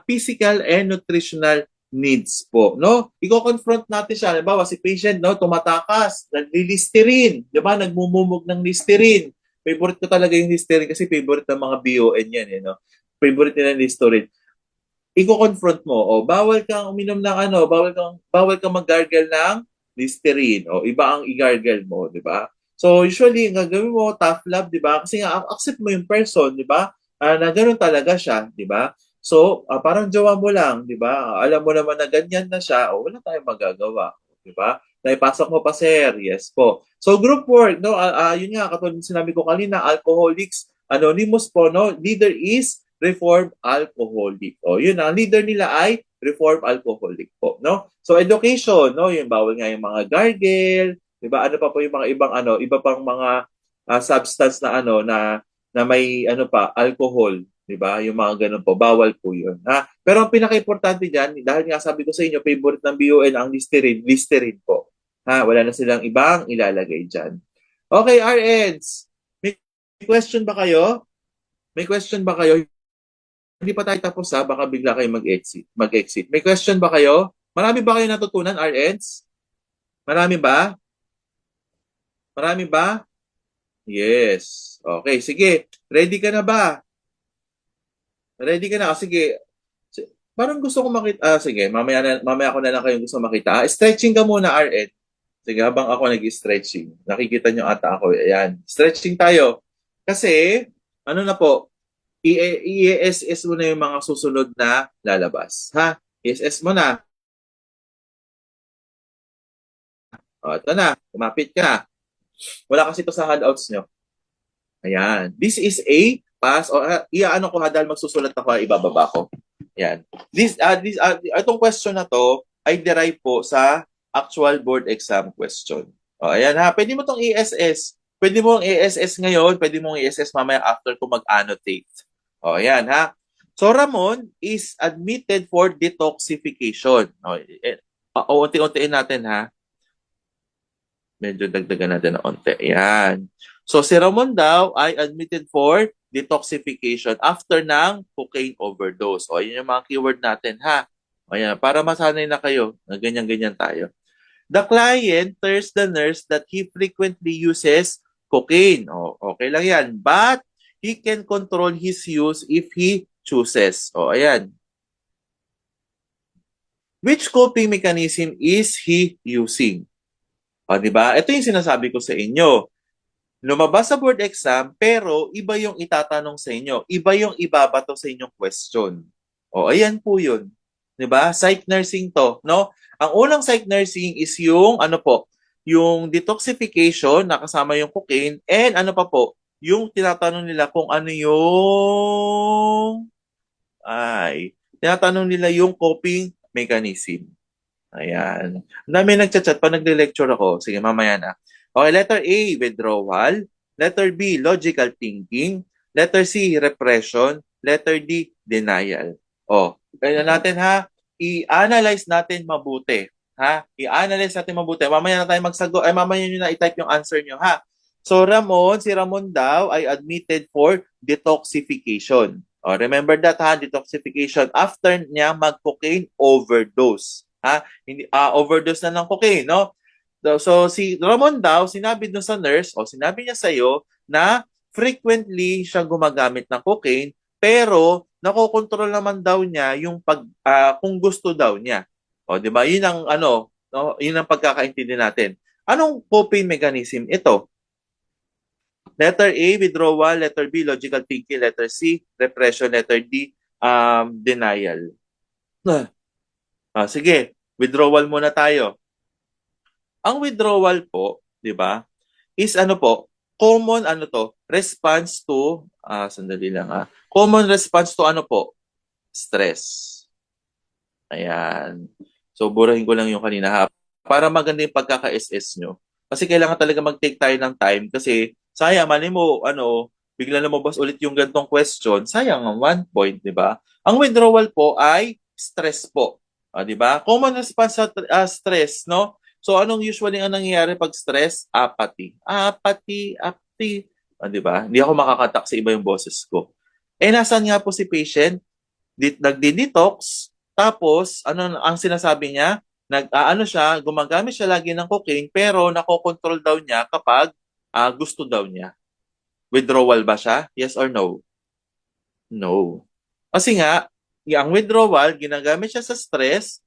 physical and nutritional needs po, no? Iko-confront natin siya. Halimbawa, si patient, no, tumatakas, nagli-listerine, di ba? Nagmumumog ng listerine. Favorite ko talaga yung listerine kasi favorite ng mga BON yan, eh, no? Favorite nila yung listerine. Iko-confront mo, bawal kang uminom ng ano, bawal kang mag-gargle ng Listerine, iba ang i-gargle mo, di ba? So usually, ang gagawin mo, tough love, di ba? Kasi nga, accept mo yung person, di ba? Na gano'n talaga siya, di ba? So, parang jowa mo lang, di ba? Alam mo naman na ganyan na siya, wala tayong magagawa, di ba? Naipasok mo pa, sir, yes po. So, group work, no? Yun nga, katulad sinabi ko kanina, Alcoholics Anonymous po, no? Leader is Reformed Alcoholic. Yun, ang leader nila ay Reformed Alcoholic po, no? So education, no, yung bawal nga yung mga gargle, 'di ba? Ano pa po yung mga ibang iba pang mga substance na na may alcohol, 'di ba? Yung mga ganun po, bawal po 'yun, ha? Pero ang pinaka-importante diyan, dahil nga sabi ko sa inyo, favorite ng BON ang Listerine po. Ha, wala na silang ibang ilalagay diyan. Okay, RNs. May question ba kayo? May question ba kayo? Hindi pa tayo tapos ha, baka bigla kayo mag-exit. May question ba kayo? Marami ba kayo natutunan, RNs? Marami ba? Marami ba? Yes. Okay, sige. Ready ka na ba? Ready ka na? Sige. Parang gusto ko makita. Sige, mamaya ko na lang kayong gusto makita. Stretching ka muna, RN. Sige, habang ako nag-stretching. Nakikita nyo ata ako. Ayan. Stretching tayo. Kasi, ano na po, i-SS mo na yung mga susunod na lalabas. Ha? I-SS mo na. Ito na. Kumapit ka. Wala kasi ito sa handouts nyo. Ayan. This is a pass. Iaano ko ha dahil magsusulat ako, ibababa ko. Ayan. Itong question na to ay derive po sa actual board exam question. Ayan ha. Pwede mo itong i-SS. Pwede mo i-SS ngayon. Pwede mo i-SS mamaya after ko mag-annotate. Ayan ha. So Ramon is admitted for detoxification. Unti-untiin natin ha. Medyo dagdagan natin ng onte. Ayan. So si Ramon daw ay admitted for detoxification after ng cocaine overdose. Ayan yung mga keyword natin ha. Ayan, para masanay na kayo na ganyan-ganyan tayo. The client tells the nurse that he frequently uses cocaine. Okay lang yan. But he can control his use if he chooses. Ayan. Which coping mechanism is he using? Diba? Ito yung sinasabi ko sa inyo. Lumabas sa board exam, pero iba yung itatanong sa inyo. Iba yung ibabato sa inyong question. Ayan po yun. Diba? Psych nursing to, no? Ang unang psych nursing is yung, yung detoxification, nakasama yung cocaine, and yung tinatanong nila kung ano yung, tinatanong nila yung coping mechanism. Ayan. Ang dami nagchat-chat pa nagle-lecture ako. Sige, mamaya na. Okay, letter A, withdrawal. Letter B, logical thinking. Letter C, repression. Letter D, denial. Kaya natin ha, i-analyze natin mabuti. Ha? I-analyze natin mabuti. Mamaya na tayo magsagot. Ay, mamaya nyo na i-type yung answer nyo, ha? So, si Ramon daw ay admitted for detoxification. Remember that, ha? Detoxification after niya mag-cocaine overdose. Ha? Hindi overdose na ng cocaine, no? So si Ramon daw, sinabi dun sa nurse o sinabi niya sa iyo na frequently siya gumagamit ng cocaine pero nakokontrol naman daw niya yung kung gusto daw niya. O di ba? Yun ang no? Yun ang pagkakaintindi natin. Anong coping mechanism ito? Letter A, withdrawal. Letter B, logical thinking. Letter C, repression. Letter D, denial. Sige, withdrawal muna tayo. Ang withdrawal po, 'di ba? Is common response to sandali lang Common response to stress. Ayan. So burahin ko lang yung kanina ha para maganda yung pagkaka-SS nyo. Kasi kailangan talaga mag-take tayo ng time kasi sayang mali mo bigla lumabas ulit yung gantong question, sayang ang 1 point, 'di ba? Ang withdrawal po ay stress po. 'Di ba? Common response sa stress, no? So, anong usually ang nangyayari pag stress? Apathy. Apathy. 'Di ba? Hindi ako makakatak sa iba yung boses ko. Nasaan nga po si patient? Nagdi-detox. Tapos, ano ang sinasabi niya? Gumagamit siya lagi ng cocaine, pero nakokontrol daw niya kapag gusto daw niya. Withdrawal ba siya? Yes or no? No. Kasi nga, ang withdrawal, ginagamit siya sa stress,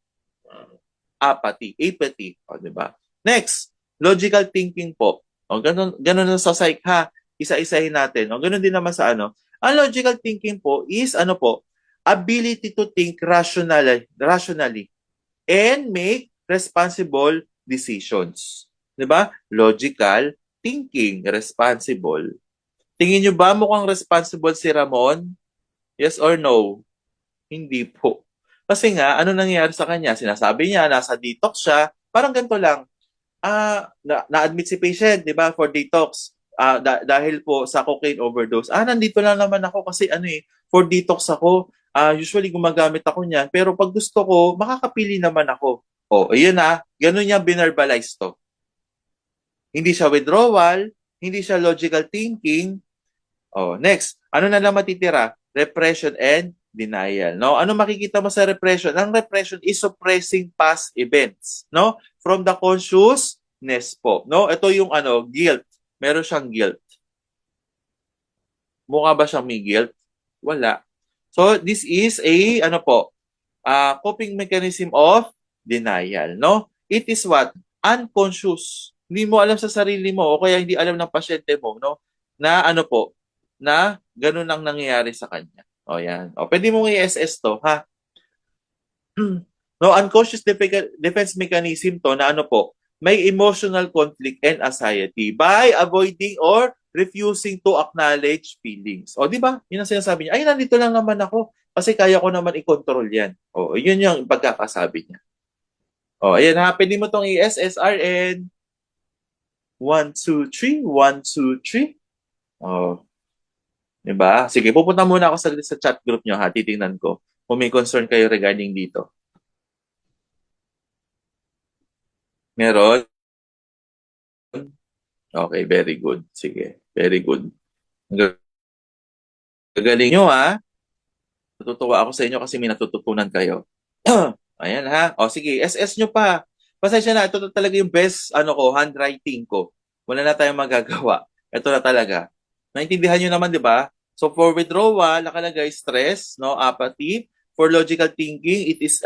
apathy, di ba? Next, logical thinking po. Ganun na sa psych ha. Isa-isahin natin. Ganun din naman sa Ang logical thinking po is ability to think rationally and make responsible decisions. Di ba? Logical thinking, responsible. Tingin nyo ba mukhang responsible si Ramon? Yes or no? Hindi po. Kasi nga, ano nangyayari sa kanya? Sinasabi niya, nasa detox siya. Parang ganito lang. Na-admit si patient, di ba, for detox. Dahil po sa cocaine overdose. Nandito lang naman ako kasi for detox ako. Usually gumagamit ako niyan. Pero pag gusto ko, makakapili naman ako. Ayun ganun niya binerbalize to. Hindi siya withdrawal, hindi siya logical thinking. Next, ano na lang matitira? Repression and denial. No? Ano makikita mo sa repression? Ang repression is suppressing past events, no? From the consciousness po, no? Ito yung guilt. Meron siyang guilt. Mukha ba siyang may guilt? Wala. So this is a coping mechanism of denial, no? It is what? Unconscious. Hindi mo alam sa sarili mo o kaya hindi alam ng pasyente mo, no? Na na ganun ang nangyayari sa kanya. Yan. Pwede mong i-SS to, ha? No, unconscious defense mechanism to na may emotional conflict and anxiety by avoiding or refusing to acknowledge feelings. Di ba? Yun ang sinasabi niya. Ay, nandito lang naman ako kasi kaya ko naman i-control yan. Yun yung pagkakasabi niya. Ayan ha. Pwede mo tong i-SSRN. 1, 2, 3. 1, 2, 3. Diba? Sige, pupunta muna ako sa chat group nyo ha. Titingnan ko kung may concern kayo regarding dito. Meron? Okay, very good. Sige, very good. Gagaling nyo ha. Natutuwa ako sa inyo kasi may natututunan kayo. Ayan ha. Sige, SS nyo pa. Pasensya na, ito talaga yung best handwriting ko. Wala na tayong magagawa. Ito na talaga. Naintindihan nyo naman, di ba? So for withdrawal, nakalagay stress, no, apathy. For logical thinking, it is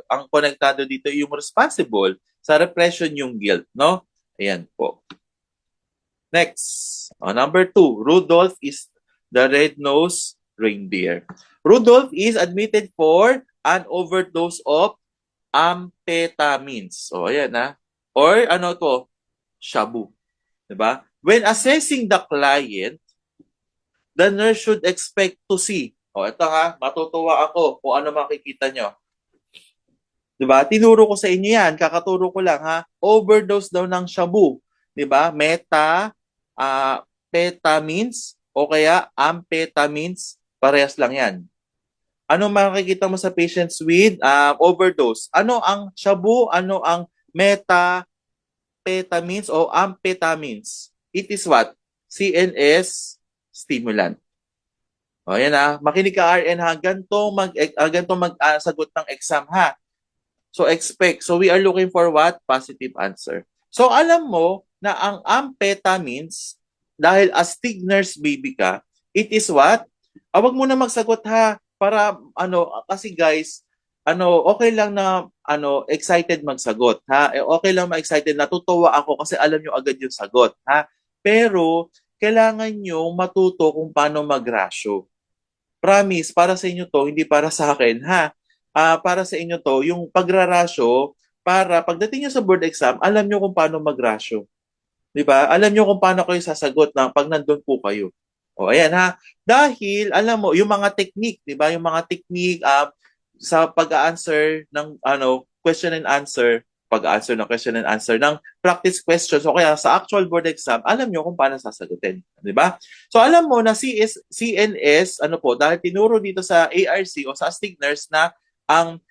ang konektado dito yung responsible. Sa repression yung guilt, no? Ayan po. Next, number 2, Rudolph is the red-nosed reindeer. Rudolph is admitted for an overdose of amphetamines. Ayan Or shabu. Diba? When assessing the client, the nurse should expect to see. Ito matutuwa ako kung ano makikita nyo. 'Di ba? Tinuro ko sa inyo 'yan, kakaturo ko lang ha. Overdose daw ng shabu, 'di ba? Petamines o kaya amphetamines, parehas lang 'yan. Ano makikita mo sa patients with overdose? Ano ang shabu? Ano ang methamphetamines o amphetamines? It is what? CNS stimulant. O yan makinig ka RN ha, ganito sagot ng exam ha. So expect. So we are looking for what? Positive answer. So alam mo na ang amphetamines, dahil astig nurse baby ka, it is what? Wag mo na magsagot ha para kasi guys, okay lang na excited magsagot ha. Okay lang ma-excited, natutuwa ako kasi alam nyo agad yung sagot ha. Pero kailangan nyo matuto kung paano mag-ratio. Promise, para sa inyo to, hindi para sa akin ha. Para sa inyo to, yung pagrarasyo, para pagdating nyo sa board exam, alam nyo kung paano magrasyo. Di ba? Alam nyo kung paano kayo sasagot na pag nandun po kayo. O, ayan ha. Dahil, alam mo, yung mga technique, di ba? Yung mga technique sa pag-answer ng question and answer, pag-answer ng question and answer ng practice questions o kaya sa actual board exam, alam nyo kung paano sasagutin. Di ba? So alam mo na CNS, dahil tinuro dito sa ARC o sa astig nurse na ang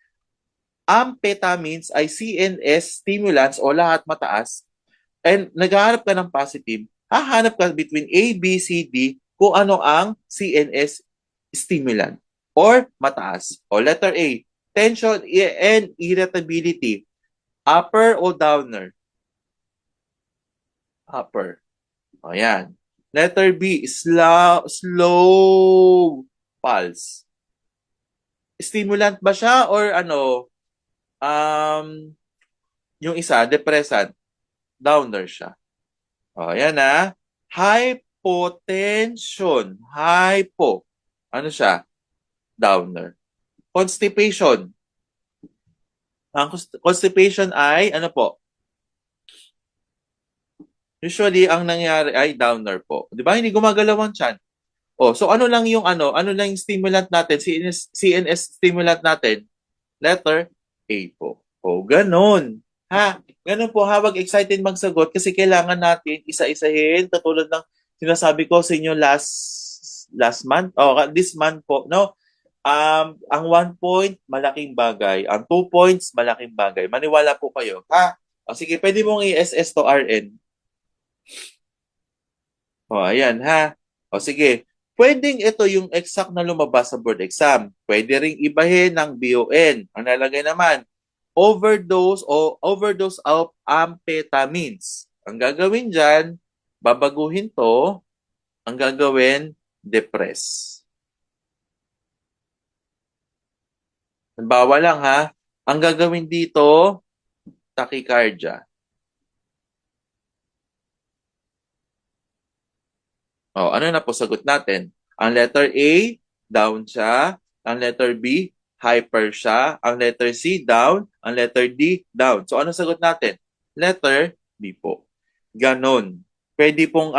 amphetamines ay CNS stimulants o lahat mataas, and naghahanap ka ng positive, hahanap ka between A, B, C, D kung ano ang CNS stimulant or mataas. O letter A, tension and irritability. Upper o downer? Upper. O yan. Letter B, slow pulse. Stimulant ba siya or yung isa, depressant? Downer siya. O, yan Hypotension. Hypo. Ano siya? Downer. Constipation. Ang constipation ay, usually, ang nangyari ay downer po. Di ba? Hindi gumagalaw ang tiyan. So ano lang yung stimulant natin, CNS stimulant natin? Letter A po. Ganun. Ha? Ganun po, wag excited magsagot kasi kailangan natin isa-isahin katulad ng sinasabi ko sa inyo last month, this month po, no? Ang 1 point, malaking bagay. Ang 2 points, malaking bagay. Maniwala po kayo. Ha? Sige, pwede mong i-SS to RN. Ayan ha. Sige. Pwedeng ito yung exact na lumabas sa board exam. Pwede ring ibahin ng BON. Ang nalagay naman, overdose of amphetamines. Ang gagawin dyan, babaguhin to. Ang gagawin, depress. Bawa lang ha. Ang gagawin dito, tachycardia. Ano na po sagot natin? Ang letter A, down siya. Ang letter B, hyper siya. Ang letter C, down. Ang letter D, down. So ano sagot natin? Letter B po. Ganon. Pwede pong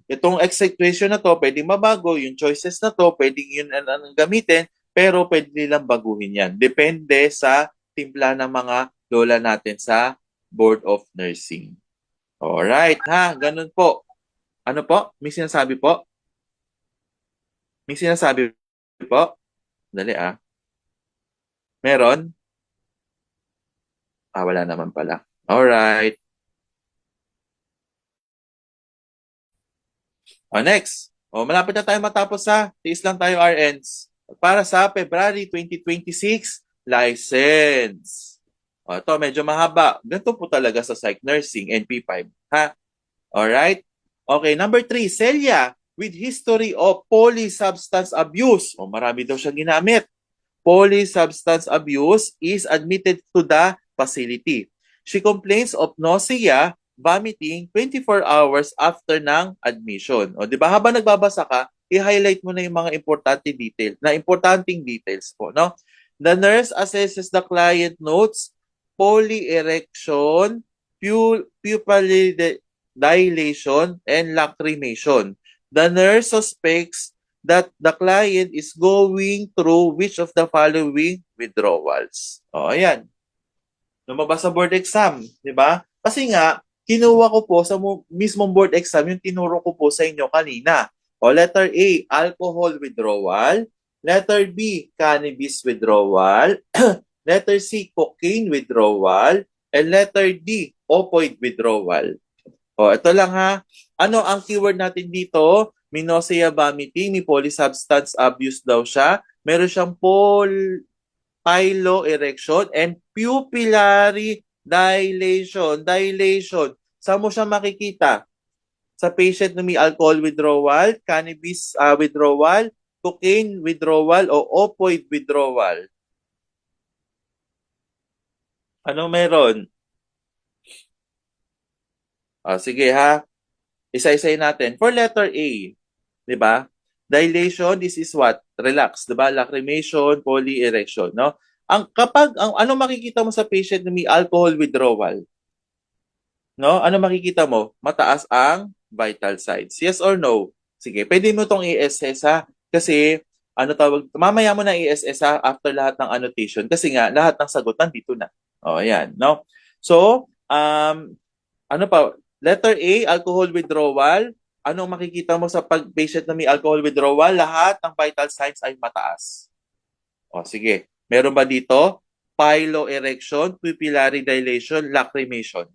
itong execution na to, pwedeng mabago. Yung choices na to, pwedeng yun ang gamitin. Pero pwede nilang baguhin yan. Depende sa timpla ng mga lola natin sa Board of Nursing. Alright, ha? Ganun po. Ano po? May sinasabi po? May sinasabi po? Dali Meron? Wala naman pala. Alright. Next. Malapit na tayo matapos ha. Tiis lang tayo RNs. Para sa February 2026, license. Ito medyo mahaba. Ganito po talaga sa psych nursing, NP5. Ha? Alright? Okay, number 3, Celia with history of polysubstance abuse. Marami daw siya ginamit. Polysubstance abuse is admitted to the facility. She complains of nausea, vomiting 24 hours after ng admission. Di ba? Habang nagbabasa ka, i-highlight mo na yung mga importanteng details po, no? The nurse assesses the client notes, polyerection, pupil dilation, and lacrimation. The nurse suspects that the client is going through which of the following withdrawals. Ayan. lumabas sa board exam, di ba? Kasi nga, kinuha ko po sa mismong board exam yung tinuro ko po sa inyo kanina. O, letter A, alcohol withdrawal. Letter B, cannabis withdrawal. Letter C, cocaine withdrawal. And letter D, opioid withdrawal. O, ito lang ha. Ano ang keyword natin dito? Nausea, vomiting, may polysubstance abuse daw siya. Meron siyang piloerection and pupillary dilation. Dilation. Saan mo siya makikita? Sa patient na may alcohol withdrawal, cannabis withdrawal, cocaine withdrawal, o opioid withdrawal? Ano meron? Sige ha. Isa-isayin natin. For letter A, di ba? Dilation, this is what? Relax, di ba? Lacrimation, polyerection, no? Ano makikita mo sa patient na may alcohol withdrawal? No? Ano makikita mo? Mataas ang vital signs. Yes or no? Sige, pwede mo tong i-assess ha. Kasi, mamaya mo na i-assess ha after lahat ng annotation. Kasi nga, lahat ng sagot nandito na. O, ayan, no? So, ano pa? Letter A, alcohol withdrawal. Ano makikita mo sa patient na may alcohol withdrawal? Lahat ng vital signs ay mataas. O, sige. Meron ba dito? Piloerection, pupillary dilation, lacrimation.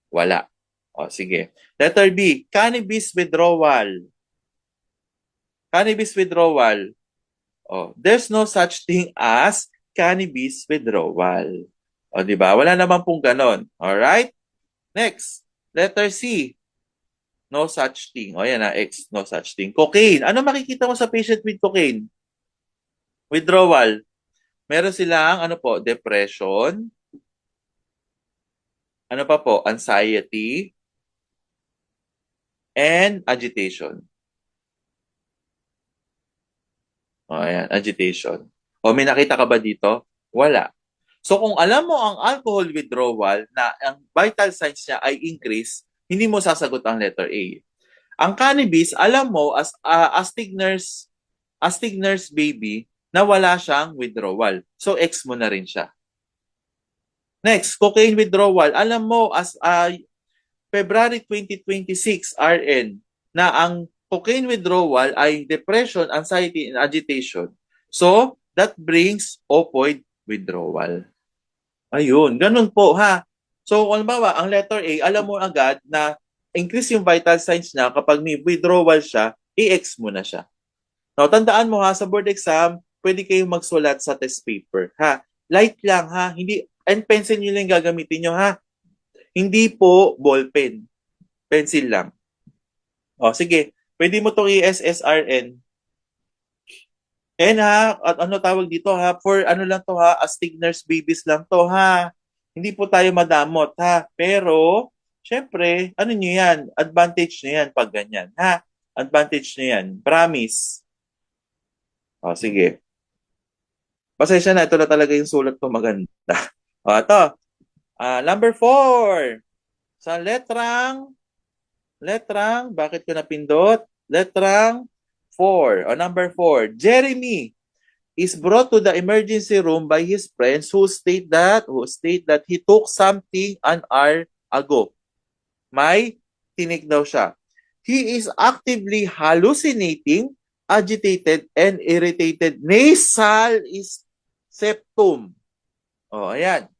Wala. O, sige. Letter B, cannabis withdrawal. Cannabis withdrawal. O, there's no such thing as cannabis withdrawal. O, di ba? Wala naman pong ganon. Alright? Next. Letter C, no such thing. O, yan na. X, no such thing. Cocaine. Ano makikita mo sa patient with cocaine? Withdrawal. Meron silang, depression. Ano pa po? Anxiety. And agitation. O, ayan. Agitation. O, may nakita ka ba dito? Wala. So, kung alam mo ang alcohol withdrawal na ang vital signs niya ay increase, hindi mo sasagot ang letter A. Ang cannabis, alam mo, as Stigner's baby, na wala siyang withdrawal. So, X mo na rin siya. Next, cocaine withdrawal. Alam mo, as February 2026 RN, na ang cocaine withdrawal ay depression, anxiety, and agitation. So, that brings opioid withdrawal. Ayun, ganun po ha. So, kung halimbawa, ang letter A, alam mo agad na increase yung vital signs niya kapag may withdrawal siya, i-X mo na siya. Now, tandaan mo ha, sa board exam, pwede kayong magsulat sa test paper. Ha? Light lang ha. Hindi, and pencil nyo lang gagamitin nyo ha. Hindi po ballpen. Pencil lang. O, sige. Pwede mo itong i-SSRN. And ha, at ano tawag dito ha, for ano lang to ha, Stigner's babies lang to ha. Hindi po tayo madamot ha. Pero, syempre, ano nyo yan? Advantage nyo yan pag ganyan ha. Advantage nyo yan. Promise. O, sige. Pasensya na, ito na talaga yung sulat ko maganda. O, ito. Number 4. Sa letrang, bakit ko napindot? Letrang 4. O, number 4. Jeremy is brought to the emergency room by his friends who state that he took something an hour ago. May tinik daw siya. He is actively hallucinating, agitated, and irritated. Nasal is septum. O, ayan.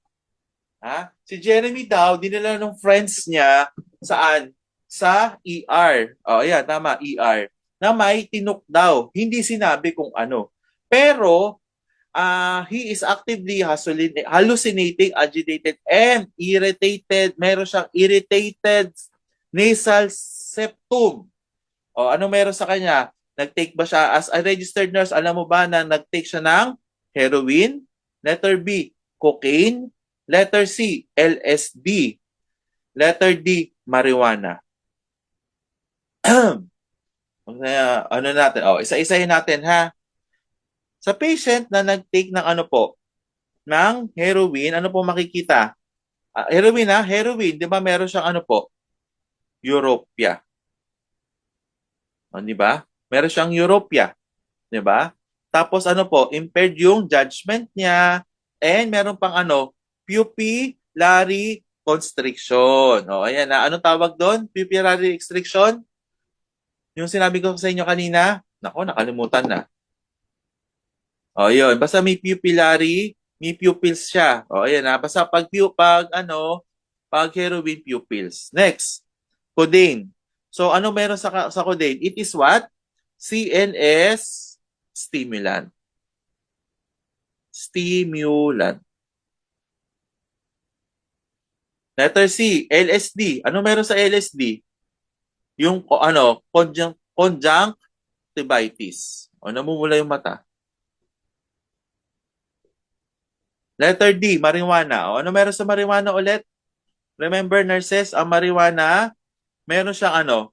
Ha? Si Jeremy daw, dinala ng friends niya, saan? Sa ER. O, ayan, tama, ER. Na may tinuk daw. Hindi sinabi kung ano. Pero, he is actively hallucinating, agitated, and irritated. Meron siyang irritated nasal septum. O, ano meron sa kanya? Nag-take ba siya as a registered nurse? Alam mo ba na nag-take siya ng heroin? Letter B, cocaine. Letter C, LSD. Letter D, marijuana. Ano natin? Isa-isahin natin ha. Sa patient na nag-take ng ng heroin, ano po makikita? Heroin ha, heroin, 'di ba meron siyang Europia. Di ba? Meron siyang Europia, 'di ba? Tapos impaired yung judgment niya, and meron pang pupillary pupillary constriction. O, ayan na. Anong tawag doon? Pupillary restriction? Yung sinabi ko sa inyo kanina? Nako, nakalimutan na. O, yun. Basta may pupillary, may pupils siya. O, ayan na. Basta pag heroin pupils. Next, codeine. So, ano meron sa codeine? It is what? CNS stimulant. Stimulant. Letter C, LSD. Ano meron sa LSD? Yung conjunctivitis. O namumula yung mata. Letter D, marijuana. O ano meron sa marijuana ulit? Remember, nurses, ang marijuana, meron siyang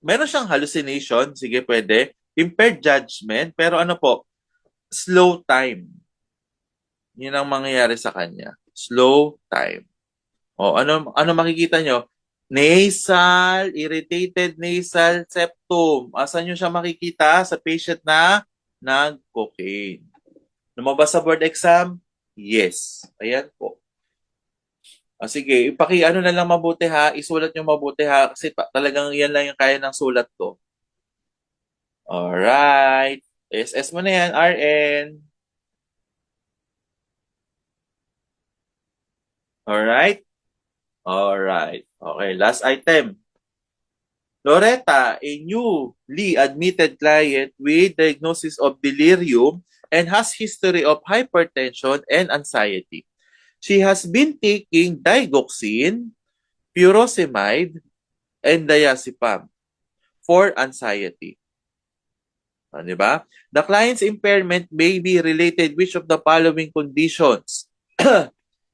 meron siyang hallucination. Sige, pwede. Impaired judgment. Pero ano po? Slow time. Yun ang mangyayari sa kanya. Slow time. O, ano makikita nyo? Nasal, irritated nasal septum. Asan nyo siya makikita? Sa patient na nag-cocaine. Lumabas sa board exam? Yes. Ayan po. O, sige, ano na lang mabuti ha. Isulat nyo mabuti ha. Kasi talagang yan lang yung kaya ng sulat ko. Alright. SS mo na yan, RN. Alright? Alright. Okay, last item. Loretta, a newly admitted client with diagnosis of delirium and has history of hypertension and anxiety. She has been taking digoxin, furosemide, and diazepam for anxiety. Di ba? The client's impairment may be related which of the following conditions?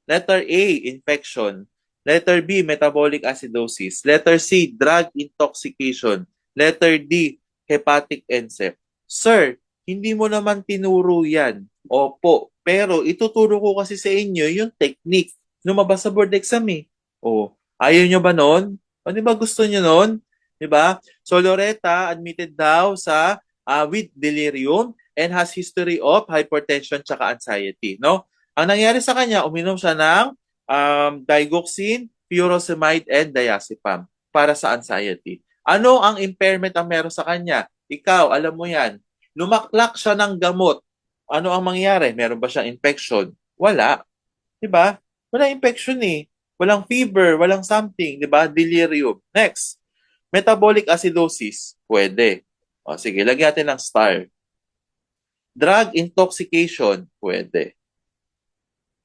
Letter A, infection. Letter B, metabolic acidosis. Letter C, drug intoxication. Letter D, hepatic encephalopathy. Sir, hindi mo naman tinuro yan. Opo, pero ituturo ko kasi sa inyo yung technique. Lumabas sa board exam eh. O, ayaw nyo ba nun? O, di ba gusto nyo nun? Di ba? So, Loretta admitted daw sa with delirium and has history of hypertension tsaka anxiety. No? Ang nangyari sa kanya, uminom siya ng digoxin, furosemide, and diazepam para sa anxiety. Ano ang impairment ang meron sa kanya? Ikaw, alam mo yan. Lumaklak siya ng gamot. Ano ang mangyari? Meron ba siyang infection? Wala. Diba? Wala infection eh. Walang fever, walang something. Diba? Delirium. Next. Metabolic acidosis. Pwede. O, sige, lagyan natin ng star. Drug intoxication. Pwede.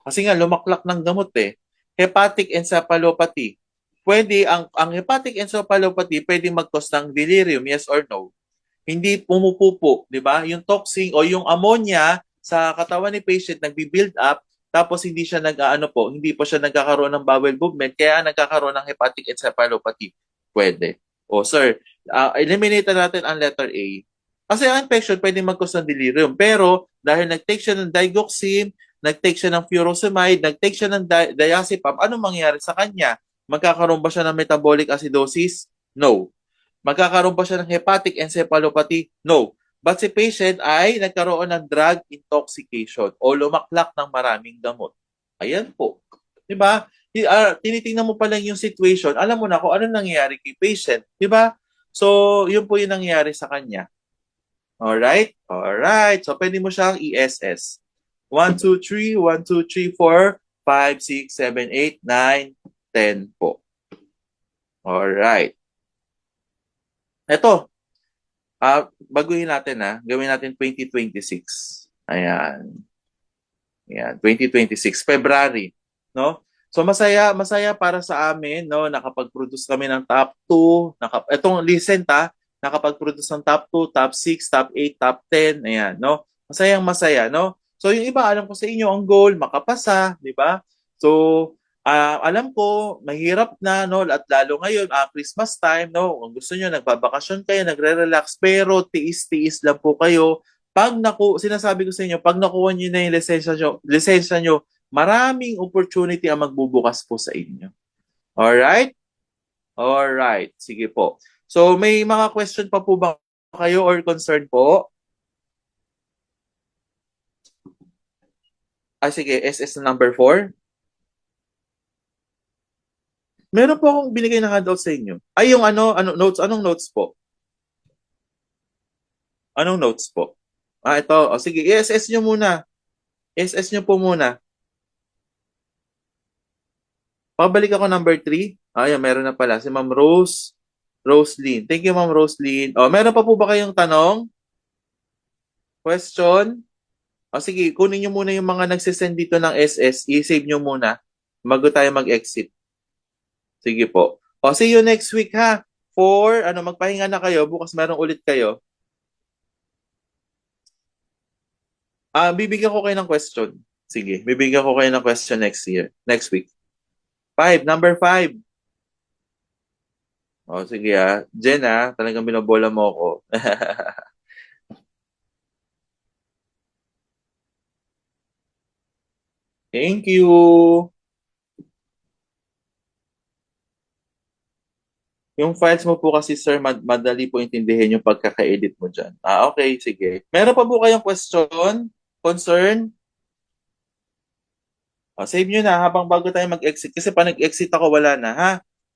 Kasi nga, lumaklak ng gamot eh. Hepatic encephalopathy. Pwede, ang hepatic encephalopathy, pwede mag-cause ng delirium, yes or no? Hindi pumupupo, di ba? Yung toxin o yung ammonia sa katawan ni patient nagbi-build up, tapos hindi siya hindi po siya nagkakaroon ng bowel movement, kaya nagkakaroon ng hepatic encephalopathy. Pwede. O sir, eliminate natin ang letter A. Kasi ang infection pwede mag-cause ng delirium. Pero dahil nag-take siya ng digoxin, nag-take siya ng furosemide, nag-take siya ng diazepam, anong mangyayari sa kanya? Magkakaroon ba siya ng metabolic acidosis? No. Magkakaroon ba siya ng hepatic encephalopathy? No. But si patient ay nagkaroon ng drug intoxication o lumaklak ng maraming gamot. Ayan po. Diba? Tinitingnan mo pa lang yung situation, alam mo na kung ano nangyayari kay patient. Diba? So, yun po yung nangyayari sa kanya. Alright? Alright. So, pwede mo siyang i-SS. 1, 2, 3, 1, 2, 3, 4, 5, 6, 7, 8, 9, 10 po. Alright. Ito. Baguhin natin Gawin natin 2026. Ayan. Ayan. 2026. February. No? So, masaya para sa amin, no? Nakapag-produce kami ng top 2. Itong listen nakapag-produce ng top 2, top 6, top 8, top 10. Ayan, no? Masaya, no? So, yung iba, alam ko sa inyo, ang goal, makapasa, di ba? So, alam ko, mahirap na, no? At lalo ngayon, Christmas time, no? Kung gusto nyo, nagbabakasyon kayo, nagre-relax, pero tiis-tiis lang po kayo. Sinasabi ko sa inyo, pag nakuha nyo na yung lisensya nyo, maraming opportunity ang magbubukas po sa inyo. Alright? Alright. Sige po. So, may mga question pa po ba kayo or concern po? Sige, SS na number 4. Meron po akong binigay na handout sa inyo. Ay, yung notes, anong notes po? Anong notes po? Ito. Sige, i-SS nyo muna. SS nyo po muna. Pabalik ako number 3. Ayan, meron na pala. Si Ma'am Roslyn. Thank you, Ma'am Roslyn. Meron pa po ba kayong tanong? Question? Sige, kunin nyo muna yung mga nagsisend dito ng SS. I-save nyo muna bago tayo mag-exit. Sige po. See you next week ha. Magpahinga na kayo. Bukas meron ulit kayo. Bibigyan ko kayo ng question. Sige, bibigyan ko kayo ng question next week. Number 5. Sige Jen talagang binobola mo ako. Thank you. Yung files mo po kasi sir, madali po intindihin yung pagkaka-edit mo dyan. Okay, sige. Meron pa po kayong question? Concern? Save nyo na habang bago tayo mag-exit. Kasi pa nag-exit ako, wala na, ha?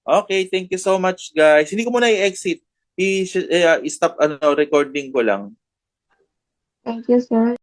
Okay, thank you so much, guys. Hindi ko muna i-exit. I-stop recording ko lang. Thank you, sir.